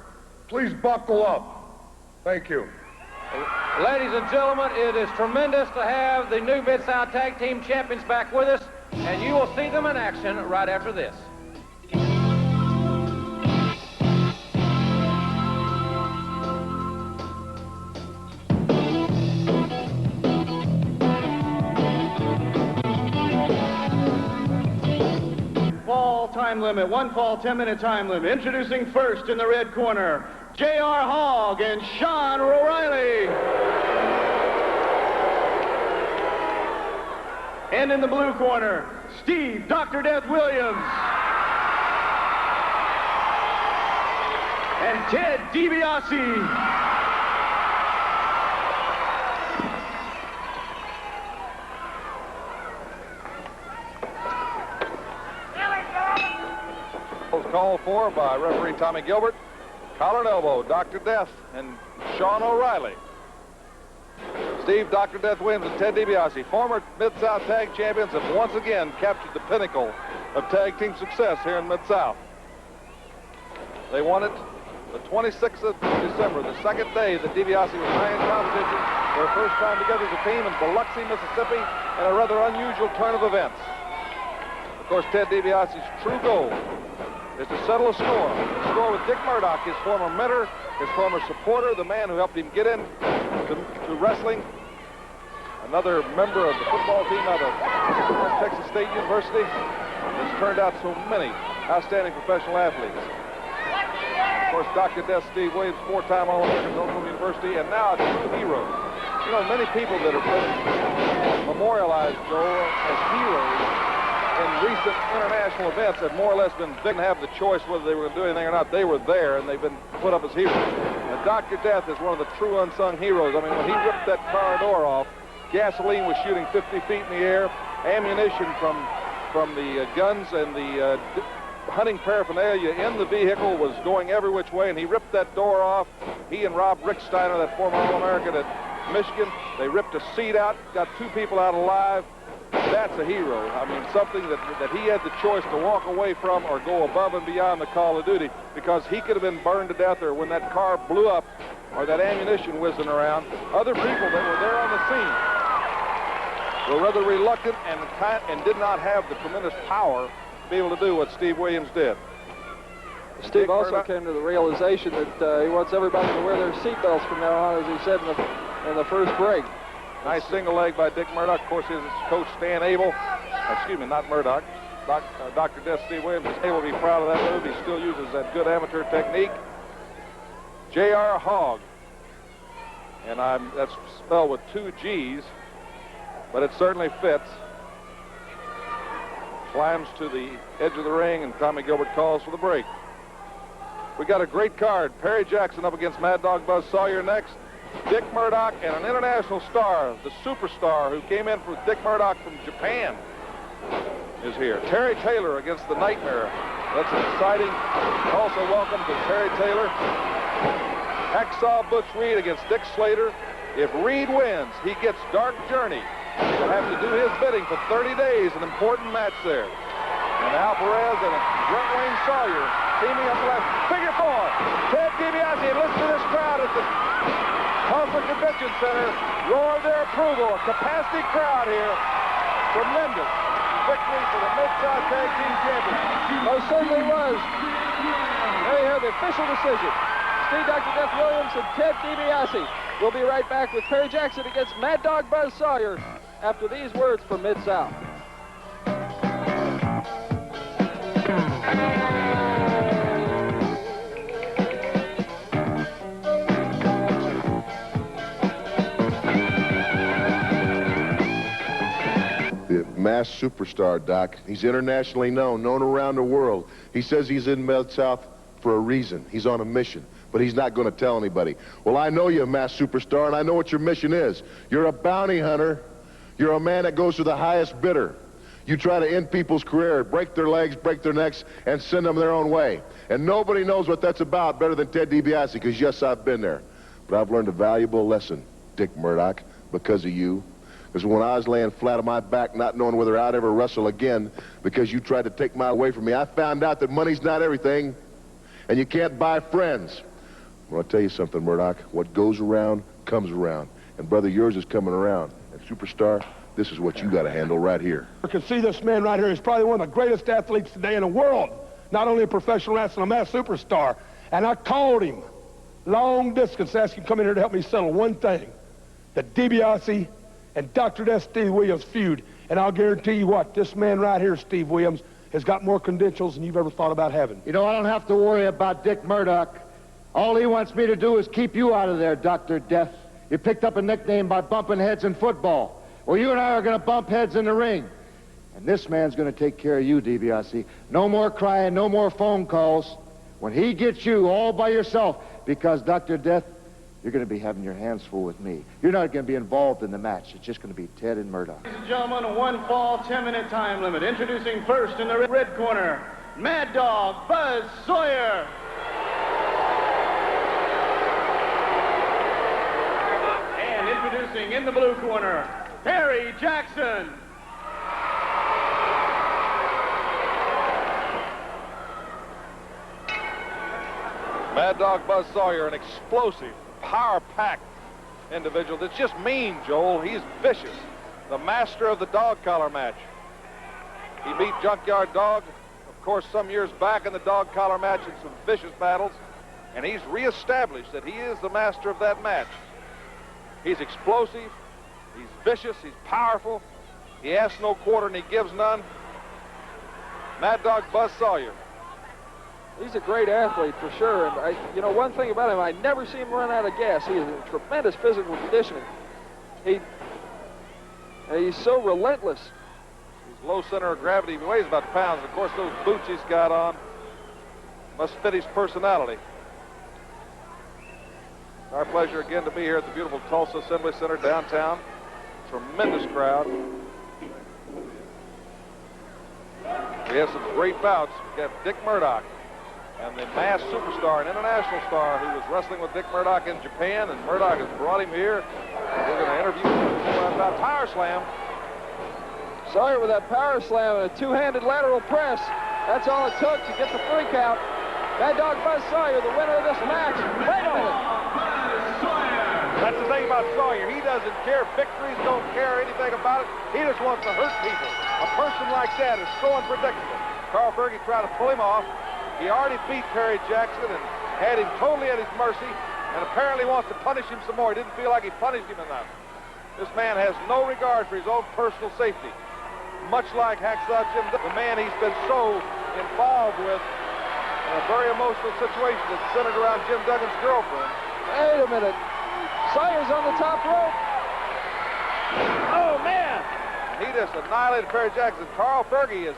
please buckle up. Thank you. Ladies and gentlemen, it is tremendous to have the new Mid-South Tag Team Champions back with us, and you will see them in action right after this. Fall time limit, 1 fall, 10-minute time limit. Introducing first in the red corner, J.R. Hogg and Sean O'Reilly. And in the blue corner, Steve Dr. Death Williams. And Ted DiBiase. Called for by referee Tommy Gilbert, collar and elbow, Dr. Death and Sean O'Reilly. Steve Dr. Death Williams and Ted DiBiase, former Mid-South Tag Champions, have once again captured the pinnacle of tag team success here in Mid-South. They won it the 26th of December, the second day that DiBiase was high in competition, their first time together as a team in Biloxi, Mississippi, in a rather unusual turn of events. Of course, Ted DiBiase's true goal is to settle a score with Dick Murdoch, his former mentor, his former supporter, the man who helped him get into wrestling, another member of the football team out of Texas State University, has turned out so many outstanding professional athletes. Of course, Dr. Death Steve Williams, 4-time All-American at Oklahoma University, and now a true hero. You know, many people that have been memorialized, Joel, as heroes in recent international events have more or less didn't have the choice whether they were going to do anything or not. They were there, and they've been put up as heroes. And Dr. Death is one of the true unsung heroes. I mean, when he ripped that car door off, gasoline was shooting 50 feet in the air, ammunition from the guns and the hunting paraphernalia in the vehicle was going every which way, and he ripped that door off. He and Rob Ricksteiner, that former All-American at Michigan, they ripped a seat out, got 2 people out alive. That's a hero. I mean, something that he had the choice to walk away from or go above and beyond the call of duty, because he could have been burned to death, or when that car blew up or that ammunition whizzing around, other people that were there on the scene were rather reluctant and did not have the tremendous power to be able to do what Steve Williams did. Steve also came to the realization that he wants everybody to wear their seatbelts from now on, as he said in the first break. Nice single leg by Dick Murdoch. Of course, his coach Stan Abel, excuse me, not Murdoch, Dr. Death Steve Williams is able to be proud of that move. He still uses that good amateur technique. J.R. Hogg, and that's spelled with 2 G's, but it certainly fits. Climbs to the edge of the ring, and Tommy Gilbert calls for the break. We got a great card. Perry Jackson up against Mad Dog Buzz Sawyer next. Dick Murdoch and an international star, the superstar who came in for Dick Murdoch from Japan, is here. Terry Taylor against the Nightmare. That's exciting. Also welcome to Terry Taylor. Hacksaw Butch Reed against Dick Slater. If Reed wins, he gets Dark Journey. He'll have to do his bidding for 30 days, an important match there. And Al Perez and Brent Wayne Sawyer teaming up left. Figure 4. Ted DiBiase, and listen to this crowd at the Tulsa Convention Center. Roar their approval. A capacity crowd here. Tremendous victory for the Mid-South Tag Team Champions. Oh, certainly was. There you have the official decision. Steve Dr. Death Williams and Ted DiBiase. We'll be right back with Perry Jackson against Mad Dog Buzz Sawyer after these words from Mid-South. The masked superstar, Doc. He's internationally known around the world. He says he's in Mid-South for a reason. He's on a mission, but he's not going to tell anybody. Well, I know you're a masked superstar, and I know what your mission is. You're a bounty hunter. You're a man that goes to the highest bidder. You try to end people's career, break their legs, break their necks, and send them their own way. And nobody knows what that's about better than Ted DiBiase, because yes, I've been there. But I've learned a valuable lesson, Dick Murdoch, because of you. Because when I was laying flat on my back, not knowing whether I'd ever wrestle again, because you tried to take mine away from me, I found out that money's not everything, and you can't buy friends. I want to tell you something, Murdoch. What goes around comes around. And, brother, yours is coming around. And, superstar, this is what you got to handle right here. You can see this man right here. He's probably one of the greatest athletes today in the world. Not only a professional wrestler, a mass superstar. And I called him long distance, asking him to come in here to help me settle one thing. The DiBiase and Dr. Death Steve Williams feud. And I'll guarantee you what, this man right here, Steve Williams, has got more credentials than you've ever thought about having. You know, I don't have to worry about Dick Murdoch. All he wants me to do is keep you out of there, Dr. Death. You picked up a nickname by bumping heads in football. Well, you and I are going to bump heads in the ring. And this man's going to take care of you, DiBiase. No more crying, no more phone calls. When he gets you all by yourself, because, Dr. Death, you're going to be having your hands full with me. You're not going to be involved in the match. It's just going to be Ted and Murdoch. Ladies and gentlemen, a 1 fall, 10-minute time limit. Introducing first in the red corner, Mad Dog Buzz Sawyer. And introducing in the blue corner, Perry Jackson. Mad Dog Buzz Sawyer, an explosive, power-packed individual that's just mean, Joel. He's vicious. The master of the dog collar match. He beat Junkyard Dog, of course, some years back in the dog collar match in some vicious battles, and he's reestablished that he is the master of that match. He's explosive, he's vicious, he's powerful, he asks no quarter and he gives none. Mad Dog Buzz Sawyer. He's a great athlete for sure, and you know, one thing about him, I never see him run out of gas. He is in tremendous physical conditioning. He's so relentless. He's low center of gravity. He weighs about pounds. Of course, those boots he's got on must fit his personality. Our pleasure again to be here at the beautiful Tulsa Assembly Center downtown. Tremendous crowd. We have some great bouts. We got Dick Murdoch and the masked superstar, an international star who was wrestling with Dick Murdoch in Japan, and Murdoch has brought him here. We're going to interview him about power slam. Sawyer with that power slam and a two-handed lateral press. That's all it took to get the freak out. Mad Dog Buzz Sawyer, the winner of this match. Wait a minute. That's the thing about Sawyer. He doesn't care. Victories don't care anything about it. He just wants to hurt people. A person like that is so unpredictable. Carl Fergie tried to pull him off. He already beat Perry Jackson and had him totally at his mercy, and apparently wants to punish him some more. He didn't feel like he punished him enough. This man has no regard for his own personal safety. Much like Hacksaw Jim, the man he's been so involved with in a very emotional situation that's centered around Jim Duggan's girlfriend. Wait a minute. Sawyer's on the top rope. Oh, man. He just annihilated Perry Jackson. Carl Fergie is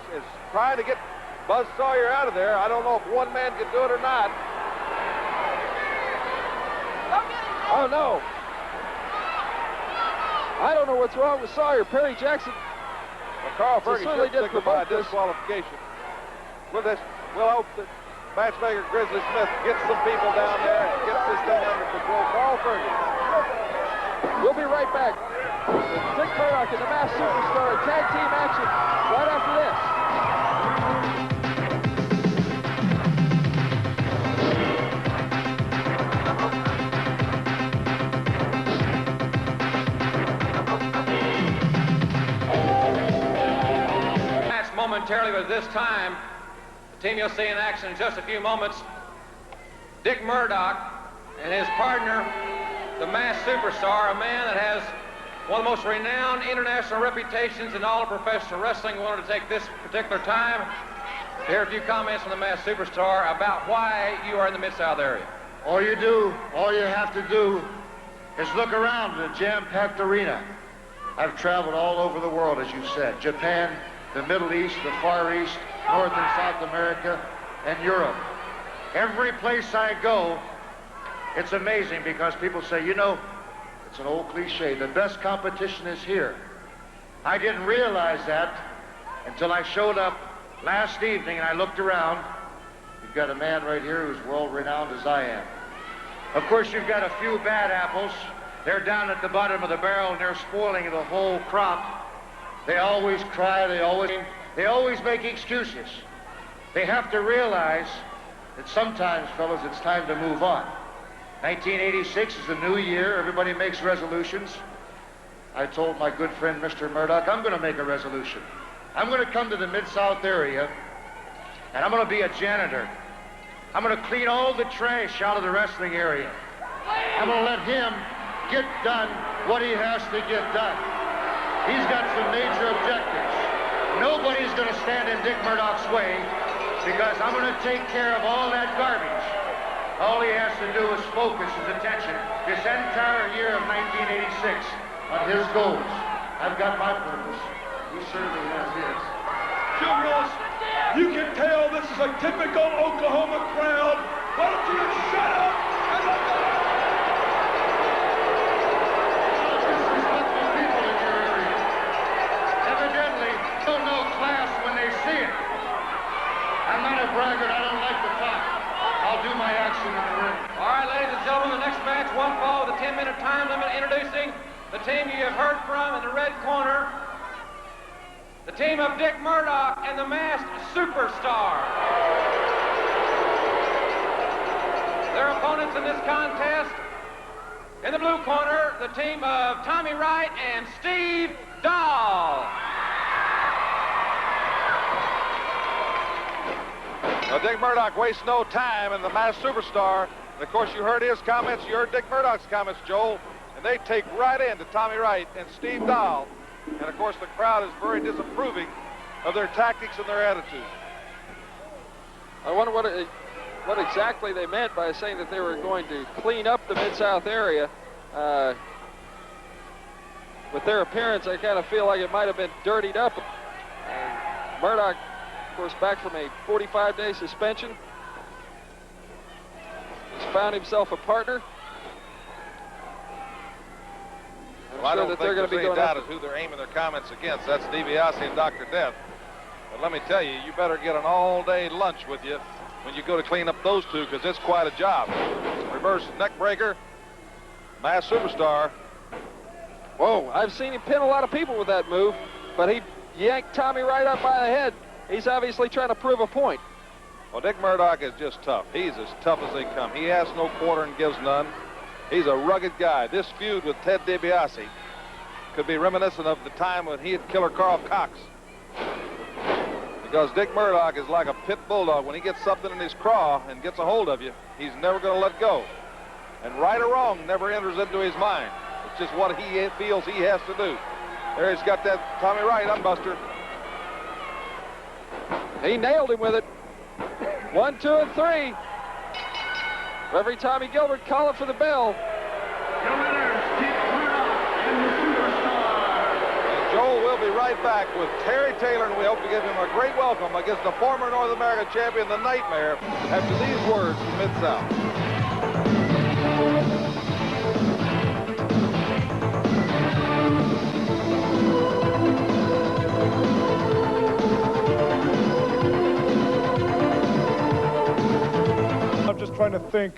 trying to get Buzz Sawyer out of there. I don't know if one man can do it or not. Oh, no. I don't know what's wrong with Sawyer. Perry Jackson. Well, Carl Fergie certainly should did stick by provoke this. disqualification. We'll hope that matchmaker Grizzly Smith gets some people down there and gets this thing under control. Carl Fergie. We'll be right back. Dick Murdoch and the Masked Superstar tag team action right after this. Momentarily, but this time, the team you'll see in action in just a few moments, Dick Murdoch and his partner, the Masked Superstar, a man that has one of the most renowned international reputations in all of professional wrestling. We wanted to take this particular time to hear a few comments from the Masked Superstar about why you are in the Mid-South area. All you have to do is look around the jam-packed arena. I've traveled all over the world, as you said, Japan, the Middle East, the Far East, North and South America, and Europe. Every place I go, it's amazing because people say, you know, it's an old cliche, the best competition is here. I didn't realize that until I showed up last evening and I looked around. You've got a man right here who's world-renowned as I am. Of course, you've got a few bad apples. They're down at the bottom of the barrel and they're spoiling the whole crop. They always cry, they always make excuses. They have to realize that sometimes, fellas, it's time to move on. 1986 is a new year, everybody makes resolutions. I told my good friend, Mr. Murdoch, I'm gonna make a resolution. I'm gonna come to the Mid-South area, and I'm gonna be a janitor. I'm gonna clean all the trash out of the wrestling area. I'm gonna let him get done what he has to get done. He's got some major objectives. Nobody's going to stand in Dick Murdoch's way because I'm going to take care of all that garbage. All he has to do is focus his attention this entire year of 1986 on his goals. I've got my purpose. He certainly has his. Jim Ross, you can tell this is a typical Oklahoma crowd. Why don't you shut up and let the... Don't know class when they see it. I'm not a braggart. I don't like to talk. I'll do my action in the ring. All right, ladies and gentlemen, the next match, one fall with a 10-minute time limit, introducing the team you have heard from in the red corner, the team of Dick Murdoch and the Masked Superstar. Their opponents in this contest, in the blue corner, the team of Tommy Wright and Steve Dahl. Now, Dick Murdoch wastes no time in the Masked Superstar. And of course, you heard his comments, you heard Dick Murdoch's comments, Joel, and they take right into Tommy Wright and Steve Dahl. And of course, the crowd is very disapproving of their tactics and their attitude. I wonder what exactly they meant by saying that they were going to clean up the Mid-South area. With their appearance, I kind of feel like it might have been dirtied up. Murdoch, of course, back from a 45-day suspension, has found himself a partner. Well, I don't think there's any doubt as who they're aiming their comments against. That's DiBiase and Dr. Death. But let me tell you, you better get an all-day lunch with you when you go to clean up those two, because it's quite a job. Reverse neck breaker, Masked Superstar. Whoa, I've seen him pin a lot of people with that move, but he yanked Tommy right up by the head. He's obviously trying to prove a point. Well, Dick Murdoch is just tough. He's as tough as they come. He asks no quarter and gives none. He's a rugged guy. This feud with Ted DiBiase could be reminiscent of the time when he had Killer Carl Cox. Because Dick Murdoch is like a pit bulldog. When he gets something in his craw and gets a hold of you, he's never going to let go. And right or wrong never enters into his mind. It's just what he feels he has to do. There he's got that Tommy Wright unbuster. He nailed him with it. 1, 2, and 3. Referee Tommy Gilbert calling for the bell. Your winners, Dick Murdoch and the Superstar. And Joel will be right back with Terry Taylor, and we hope to give him a great welcome against the former North American champion, the Nightmare, after these words from Mid-South. trying to think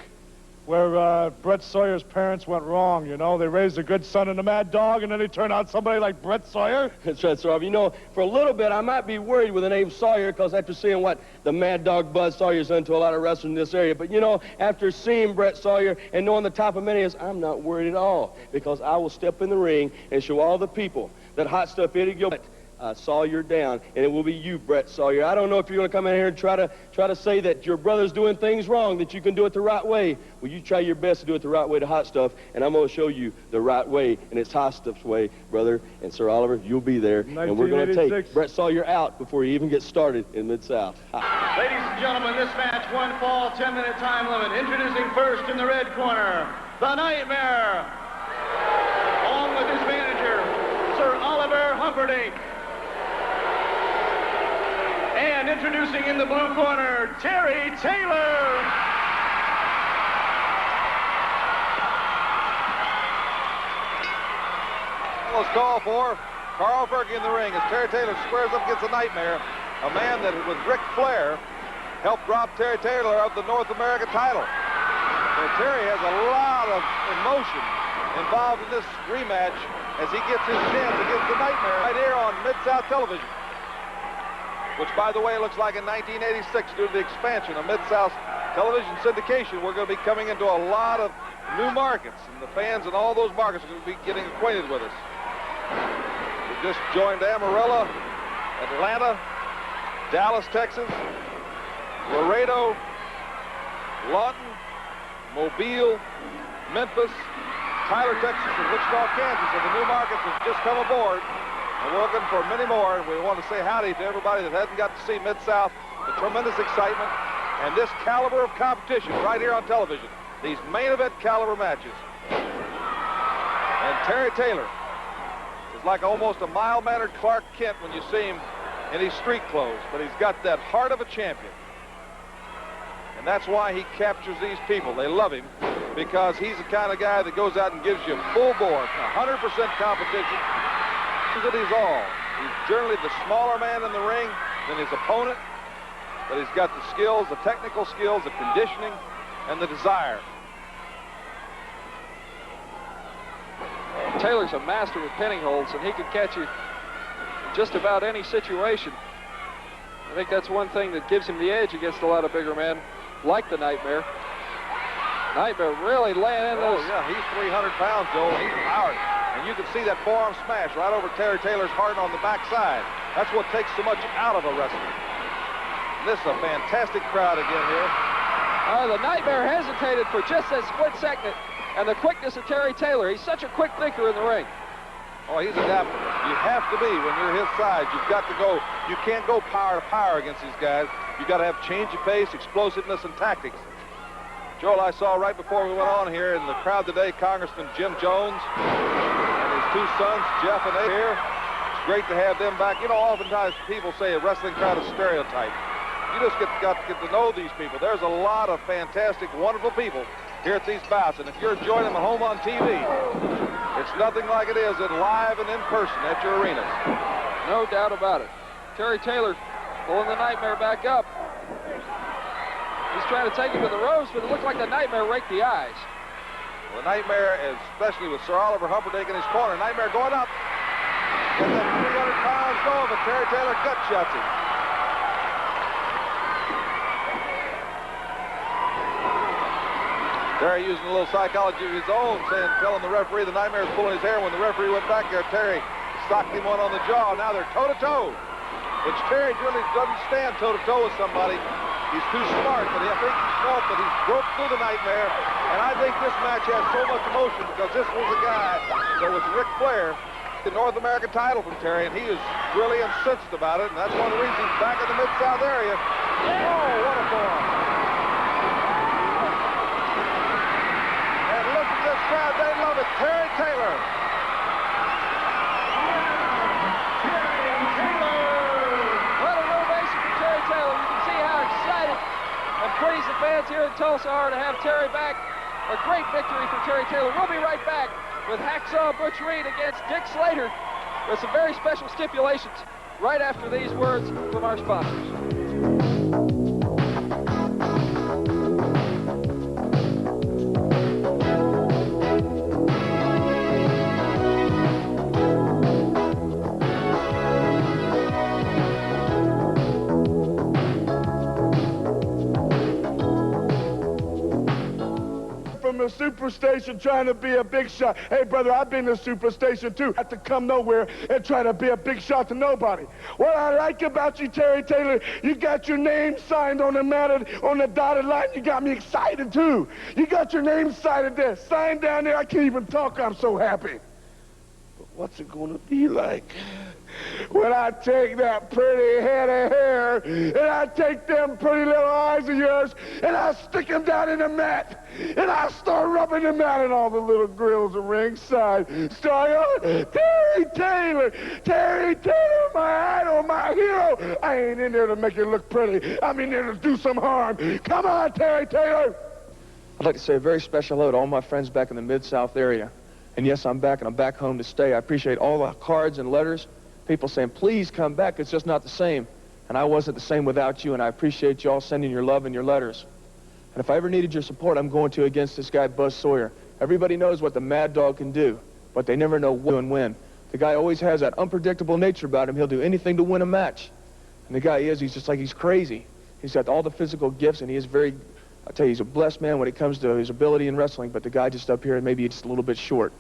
where Brett Sawyer's parents went wrong, you know. They raised a good son and a mad dog, and then they turn out somebody like Brett Sawyer. That's right, sir. You know, for a little bit, I might be worried with the name Sawyer, because after seeing what the mad dog Buzz Sawyer's done to a lot of wrestlers in this area. But, you know, after seeing Brett Sawyer and knowing the type of man he is, I'm not worried at all, because I will step in the ring and show all the people that hot stuff Eddie Gilbert Sawyer down, and it will be you, Brett Sawyer. I don't know if you're going to come in here and try to say that your brother's doing things wrong, that you can do it the right way. Well, you try your best to do it the right way to hot stuff, and I'm going to show you the right way, and it's hot stuff's way, brother. And Sir Oliver, you'll be there, and we're going to take Brett Sawyer out before he even gets started in Mid-South. Ladies and gentlemen, this match, 1 fall, 10-minute time limit. Introducing first in the red corner, the Nightmare, along with his manager, Sir Oliver Humperdinck. And introducing in the blue corner, Terry Taylor. Let's call for Carl Fergie in the ring as Terry Taylor squares up against the Nightmare, a man that with Ric Flair helped drop Terry Taylor of the North American title. So Terry has a lot of emotion involved in this rematch as he gets his chance against the Nightmare right here on Mid-South Television, which, by the way, looks like in 1986, due to the expansion of Mid-South television syndication, we're going to be coming into a lot of new markets, and the fans in all those markets are going to be getting acquainted with us. We just joined Amarillo, Atlanta, Dallas, Texas, Laredo, Lawton, Mobile, Memphis, Tyler, Texas, and Wichita, Kansas, and the new markets have just come aboard. And we're looking for many more, and we want to say howdy to everybody that hasn't got to see Mid-South, the tremendous excitement, and this caliber of competition right here on television, these main event caliber matches. And Terry Taylor is like almost a mild-mannered Clark Kent when you see him in his street clothes, but he's got that heart of a champion. And that's why he captures these people. They love him because he's the kind of guy that goes out and gives you full bore, 100% competition. That he's all. He's generally the smaller man in the ring than his opponent, but he's got the skills, the technical skills, the conditioning, and the desire. Taylor's a master with pinning holds, and he can catch you in just about any situation. I think that's one thing that gives him the edge against a lot of bigger men, like the Nightmare. Nightmare really laying in those. Oh, yeah, he's 300 pounds, Joel. He's powered. And you can see that forearm smash right over Terry Taylor's heart on the backside. That's what takes so much out of a wrestler. This is a fantastic crowd again here. The Nightmare hesitated for just a split second, and the quickness of Terry Taylor. He's such a quick thinker in the ring. Oh, he's adaptable. You have to be when you're his size. You've got to go. You can't go power to power against these guys. You've got to have change of pace, explosiveness, and tactics. Joel, I saw right before we went on here in the crowd today, Congressman Jim Jones and his two sons, Jeff and Abe here. It's great to have them back. You know, oftentimes people say a wrestling crowd is stereotyped. You just got to get to know these people. There's a lot of fantastic, wonderful people here at these bouts, and if you're enjoying them at home on TV, it's nothing like it is live and in person at your arenas. No doubt about it. Terry Taylor pulling the Nightmare back up. He's trying to take him to the ropes, but it looked like the Nightmare raked the eyes. Well, the Nightmare, especially with Sir Oliver Humperdinck in his corner, Nightmare going up. Got that 300 pounds going, but Terry Taylor gut shots him. Terry using a little psychology of his own, telling the referee the Nightmare was pulling his hair. When the referee went back there, Terry socked him one on the jaw. Now they're toe-to-toe, which Terry really doesn't stand toe-to-toe with somebody. He's too smart, but I think he felt that he broke through the Nightmare. And I think this match has so much emotion because this was a guy that was Ric Flair, the North American title from Terry, and he is really incensed about it, and that's one of the reasons he's back in the Mid-South area. Oh, what a forearm. And look at this crowd, they love it. Terry Taylor. Please, the fans here in Tulsa are to have Terry back. A great victory for Terry Taylor. We'll be right back with Hacksaw Butch Reed against Dick Slater with some very special stipulations right after these words from our sponsors. from a superstation trying to be a big shot. Hey, brother, I've been to superstation too. Had to come nowhere and try to be a big shot to nobody. What I like about you, Terry Taylor, you got your name signed on the dotted line. You got me excited too. You got your name signed there, signed down there. I can't even talk. I'm so happy. But what's it gonna be like when I take that pretty head of hair and I take them pretty little eyes of yours and I stick them down in the mat and I start rubbing them out in all the little grills of ringside? Starr, Terry Taylor, my idol, my hero. I ain't in there to make it look pretty. I'm in there to do some harm. Come on, Terry Taylor. I'd like to say a very special hello to all my friends back in the Mid-South area. And yes, I'm back, and I'm back home to stay. I appreciate all the cards and letters. People saying, please come back. It's just not the same. And I wasn't the same without you, and I appreciate you all sending your love and your letters. And if I ever needed your support, I'm going to against this guy, Buzz Sawyer. Everybody knows what the Mad Dog can do, but they never know what and when. The guy always has that unpredictable nature about him. He'll do anything to win a match. And the guy he's just like, he's crazy. He's got all the physical gifts, and he is very, I tell you, he's a blessed man when it comes to his ability in wrestling, but the guy just up here, maybe just a little bit short.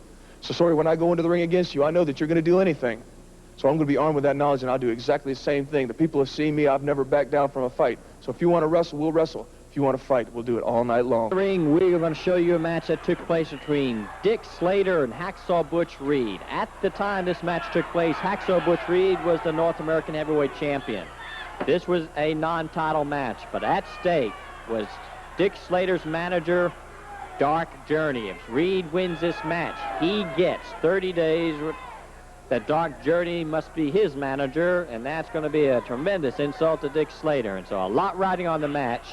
So, Sawyer, when I go into the ring against you, I know that you're going to do anything. So I'm going to be armed with that knowledge, and I'll do exactly the same thing. The people have seen me. I've never backed down from a fight. So if you want to wrestle, we'll wrestle. If you want to fight, we'll do it all night long. In the ring, we're going to show you a match that took place between Dick Slater and Hacksaw Butch Reed. At the time this match took place, Hacksaw Butch Reed was the North American Heavyweight Champion. This was a non-title match, but at stake was Dick Slater's manager, Dark Journey. If Reed wins this match, he gets 30 days that Dark Journey must be his manager, and that's going to be a tremendous insult to Dick Slater. And so a lot riding on the match.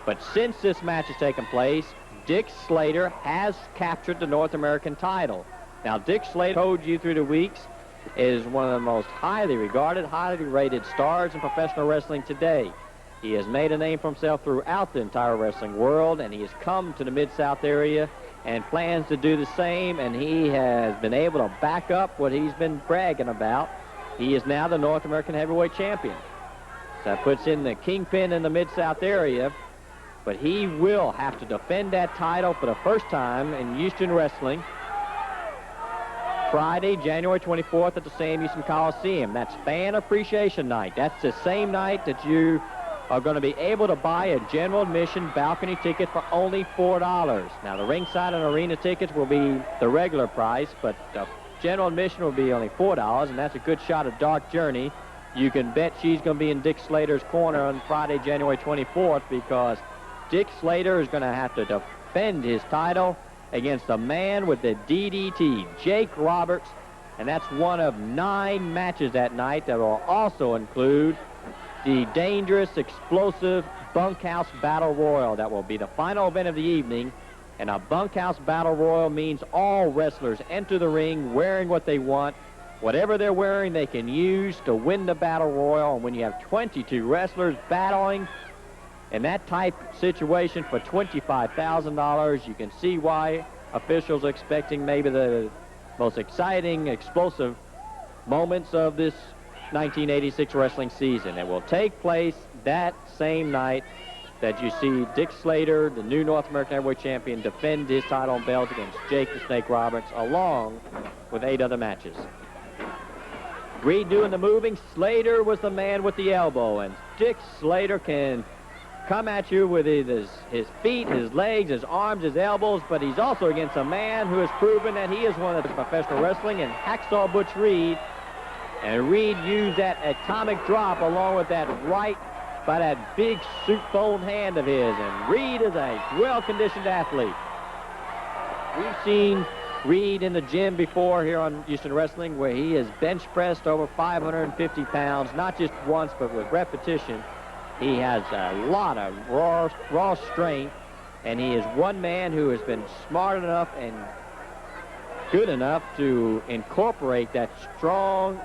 But since this match has taken place, Dick Slater has captured the North American title. Now, Dick Slater, told you through the weeks, is one of the most highly regarded, highly rated stars in professional wrestling today. He has made a name for himself throughout the entire wrestling world, and he has come to the Mid-South area and plans to do the same, and he has been able to back up what he's been bragging about. He is now the North American Heavyweight Champion. So that puts in the kingpin in the Mid-South area, but he will have to defend that title for the first time in Houston Wrestling Friday, January 24th at the Sam Houston Coliseum. That's Fan Appreciation Night. That's the same night that you are going to be able to buy a general admission balcony ticket for only $4. Now, the ringside and arena tickets will be the regular price, but the general admission will be only $4, and that's a good shot at Dark Journey. You can bet she's going to be in Dick Slater's corner on Friday, January 24th, because Dick Slater is going to have to defend his title against the man with the DDT, Jake Roberts, and that's one of 9 matches that night that will also include the dangerous, explosive bunkhouse battle royal. That will be the final event of the evening. And a bunkhouse battle royal means all wrestlers enter the ring wearing what they want. Whatever they're wearing, they can use to win the battle royal. And when you have 22 wrestlers battling in that type situation for $25,000, you can see why officials are expecting maybe the most exciting, explosive moments of this 1986 wrestling season. It will take place that same night that you see Dick Slater, the new North American Heavyweight Champion, defend his title and belt against Jake the Snake Roberts, along with 8 other matches. Reed doing the moving. Slater was the man with the elbow, and Dick Slater can come at you with his feet, his legs, his arms, his elbows, but he's also against a man who has proven that he is one of the professional wrestling, and Hacksaw Butch Reed. And Reed used that atomic drop along with that right by that big suit fold hand of his. And Reed is a well-conditioned athlete. We've seen Reed in the gym before here on Houston Wrestling, where he has bench pressed over 550 pounds, not just once, but with repetition. He has a lot of raw strength, and he is one man who has been smart enough and good enough to incorporate that strong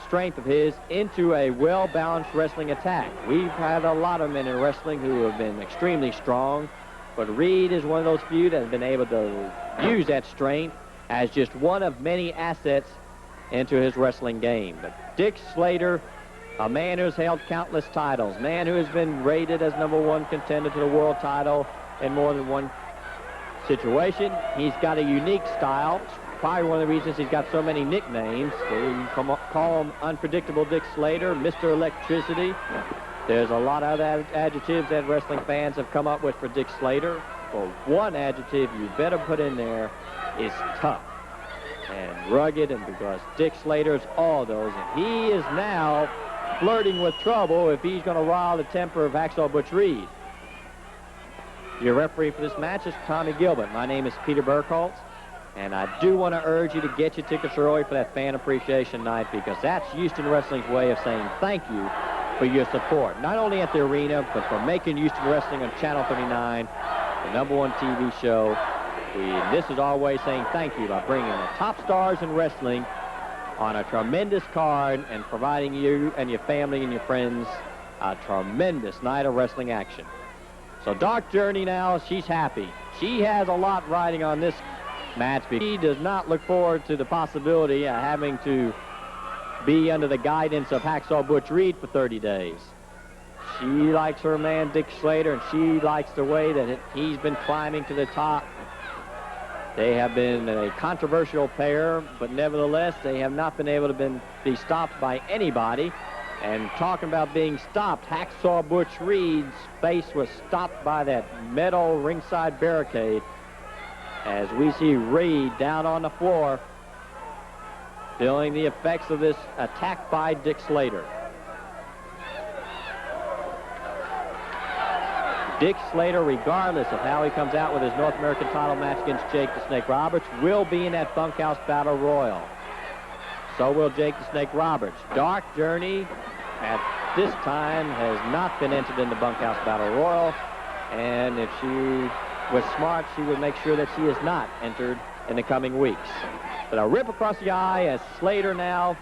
strength of his into a well-balanced wrestling attack. We've had a lot of men in wrestling who have been extremely strong, but Reed is one of those few that has been able to use that strength as just one of many assets into his wrestling game. But Dick Slater, a man who's held countless titles, man who has been rated as #1 contender to the world title in more than one situation. He's got a unique style. Probably one of the reasons he's got so many nicknames. They call him Unpredictable Dick Slater, Mr. Electricity. There's a lot of other adjectives that wrestling fans have come up with for Dick Slater. But one adjective you better put in there is tough and rugged, and because Dick Slater's all those, and he is now flirting with trouble if he's going to rile the temper of Hacksaw Butch Reed. Your referee for this match is Tommy Gilbert. My name is Peter Burkholz, and I do want to urge you to get your tickets early for that fan appreciation night, because that's Houston Wrestling's way of saying thank you for your support, not only at the arena, but for making Houston Wrestling on Channel 39 the #1 TV show. This is our way saying thank you by bringing the top stars in wrestling on a tremendous card and providing you and your family and your friends a tremendous night of wrestling action. So Dark Journey now, she's happy. She has a lot riding on this match, because she does not look forward to the possibility of having to be under the guidance of Hacksaw Butch Reed for 30 days. She likes her man Dick Slater, and she likes the way that he's been climbing to the top. They have been a controversial pair, but nevertheless, they have not been able to be stopped by anybody. And talking about being stopped, Hacksaw Butch Reed's face was stopped by that metal ringside barricade, as we see Reed down on the floor, feeling the effects of this attack by Dick Slater. Dick Slater, regardless of how he comes out with his North American title match against Jake the Snake Roberts, will be in that bunkhouse battle royal. So will Jake the Snake Roberts. Dark Journey at this time has not been entered in the bunkhouse battle royal, and if she was smart, she would make sure that she is not entered in the coming weeks. But a rip across the eye as Slater now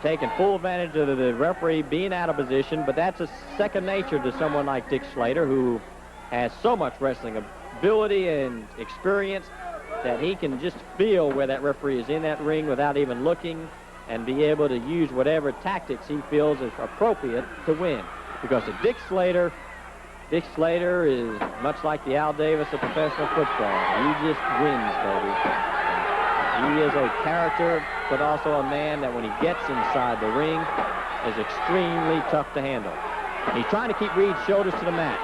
taking full advantage of the referee being out of position, but that's a second nature to someone like Dick Slater, who has so much wrestling ability and experience that he can just feel where that referee is in that ring without even looking, and be able to use whatever tactics he feels is appropriate to win. Because of Dick Slater is much like the Al Davis of professional football. He just wins, baby. He is a character, but also a man that when he gets inside the ring is extremely tough to handle. He's trying to keep Reed's shoulders to the mat,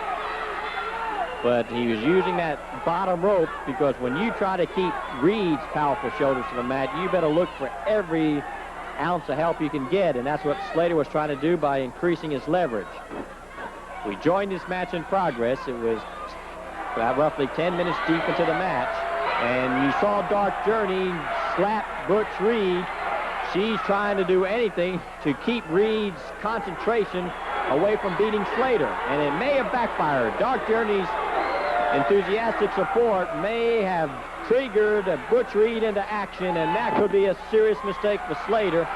but he was using that bottom rope, because when you try to keep Reed's powerful shoulders to the mat, you better look for every ounce of help you can get, and that's what Slater was trying to do by increasing his leverage. We joined this match in progress. It was about roughly 10 minutes deep into the match, and you saw Dark Journey slap Butch Reed. She's trying to do anything to keep Reed's concentration away from beating Slater, and it may have backfired. Dark Journey's enthusiastic support may have triggered Butch Reed into action, and that could be a serious mistake for Slater,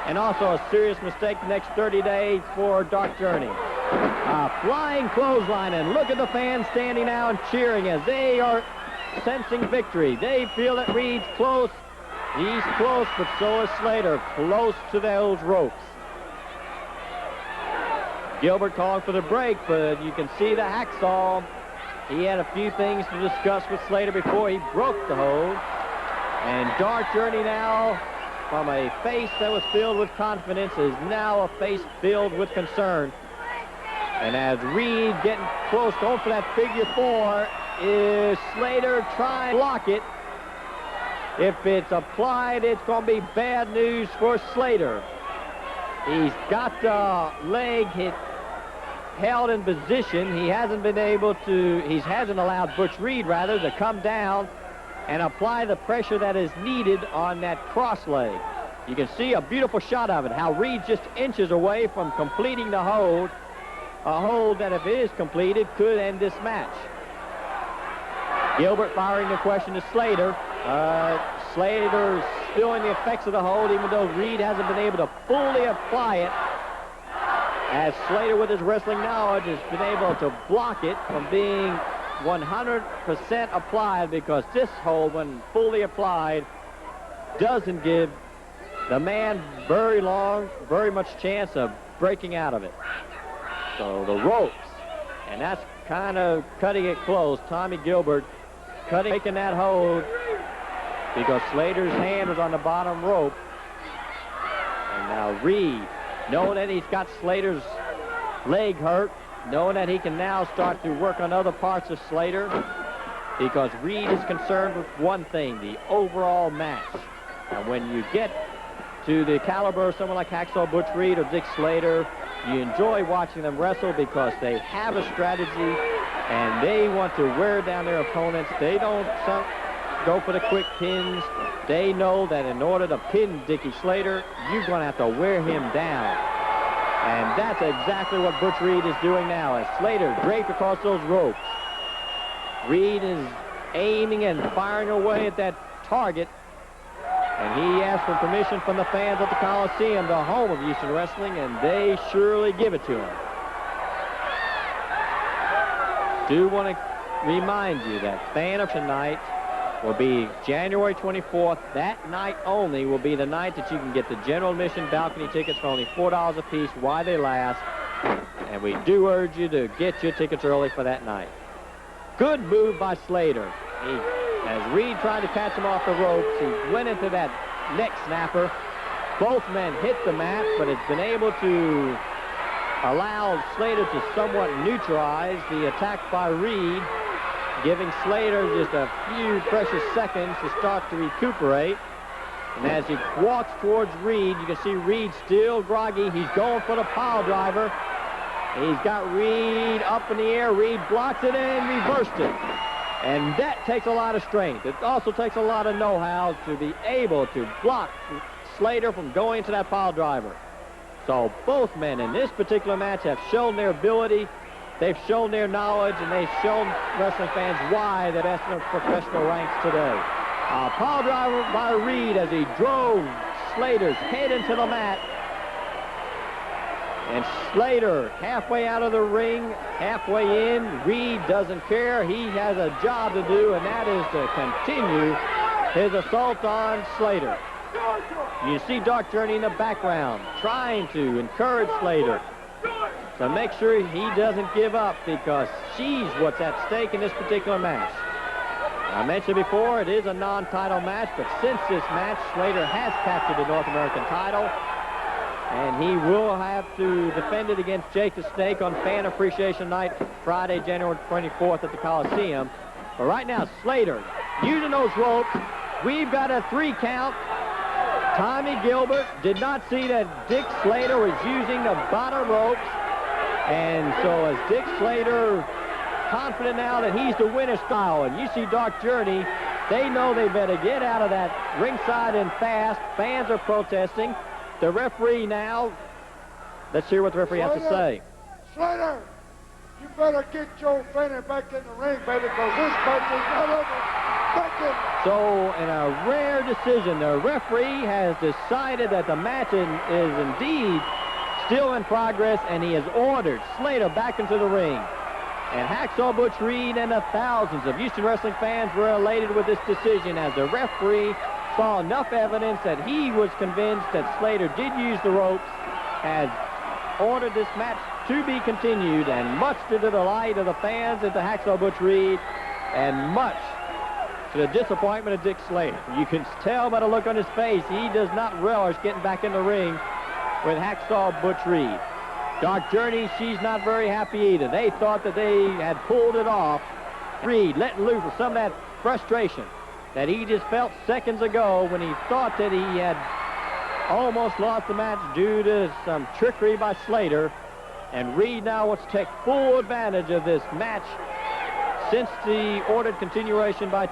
and also a serious mistake the next 30 days for Dark Journey. A flying clothesline, and look at the fans standing now and cheering as they are sensing victory. They feel that Reed's close. He's close, but so is Slater, close to those ropes. Gilbert calling for the break, but you can see the Hacksaw. He had a few things to discuss with Slater before he broke the hold. And Dark Journey now, from a face that was filled with confidence, is now a face filled with concern. And as Reed getting close, going for that figure four, is Slater trying to block it. If it's applied, it's going to be bad news for Slater. He's got the leg held in position. He hasn't allowed Butch Reed, rather, to come down and apply the pressure that is needed on that cross leg. You can see a beautiful shot of it, how Reed's just inches away from completing the hold, a hold that, if it is completed, could end this match. Gilbert firing the question to Slater. Slater's feeling the effects of the hold, even though Reed hasn't been able to fully apply it, as Slater, with his wrestling knowledge, has been able to block it from being 100% applied, because this hold, when fully applied, doesn't give the man very much chance of breaking out of it. So the ropes, and that's kind of cutting it close. Tommy Gilbert taking that hold because Slater's hand was on the bottom rope. And now Reed, knowing that he's got Slater's leg hurt, knowing that he can now start to work on other parts of Slater, because Reed is concerned with one thing, the overall match. And when you get to the caliber of someone like Hacksaw Butch Reed or Dick Slater, you enjoy watching them wrestle because they have a strategy and they want to wear down their opponents. They don't go for the quick pins. They know that in order to pin Dickie Slater, you're going to have to wear him down. And that's exactly what Butch Reed is doing now as Slater draped across those ropes. Reed is aiming and firing away at that target. And he asked for permission from the fans at the Coliseum, the home of Houston Wrestling, and they surely give it to him. Do want to remind you that fan of tonight will be January 24th. That night only will be the night that you can get the general admission balcony tickets for only $4 a piece while they last. And we do urge you to get your tickets early for that night. Good move by Slater. As Reed tried to catch him off the ropes, he went into that neck snapper. Both men hit the mat, but it's been able to allow Slater to somewhat neutralize the attack by Reed, giving Slater just a few precious seconds to start to recuperate. And as he walks towards Reed, you can see Reed still groggy. He's going for the pile driver. He's got Reed up in the air. Reed blocks it and reversed it. And that takes a lot of strength. It also takes a lot of know-how to be able to block Slater from going to that pile driver. So both men in this particular match have shown their ability. They've shown their knowledge, and they've shown wrestling fans why they're best in the professional ranks today. A pile driver by Reed as he drove Slater's head into the mat. And Slater, halfway out of the ring, halfway in, Reed doesn't care. He has a job to do, and that is to continue his assault on Slater. You see Dark Journey in the background trying to encourage Slater to make sure he doesn't give up, because she's what's at stake in this particular match. I mentioned before, it is a non-title match, but since this match, Slater has captured the North American title. And he will have to defend it against Jake the Snake on Fan Appreciation Night, Friday, January 24th at the Coliseum. But right now, Slater using those ropes. We've got a 3 count. Tommy Gilbert did not see that Dick Slater was using the bottom ropes. And so as Dick Slater, confident now that he's the winner style, and you see Dark Journey, they know they better get out of that ringside and fast. Fans are protesting. The referee now, let's hear what the referee has to say. Slater, you better get Joe Fanning back in the ring, baby, because this match is not over. So, in a rare decision, the referee has decided that the match is indeed still in progress, and he has ordered Slater back into the ring. And Hacksaw Butch Reed and the thousands of Houston wrestling fans were elated with this decision, as the referee saw enough evidence that he was convinced that Slater did use the ropes, had ordered this match to be continued, and much to the delight of the fans at the Hacksaw Butch Reed, and much to the disappointment of Dick Slater. You can tell by the look on his face, he does not relish getting back in the ring with Hacksaw Butch Reed. Dark Journey, she's not very happy either. They thought that they had pulled it off. Reed letting loose with some of that frustration that he just felt seconds ago when he thought that he had almost lost the match due to some trickery by Slater. And Reed now wants to take full advantage of this match since the ordered continuation by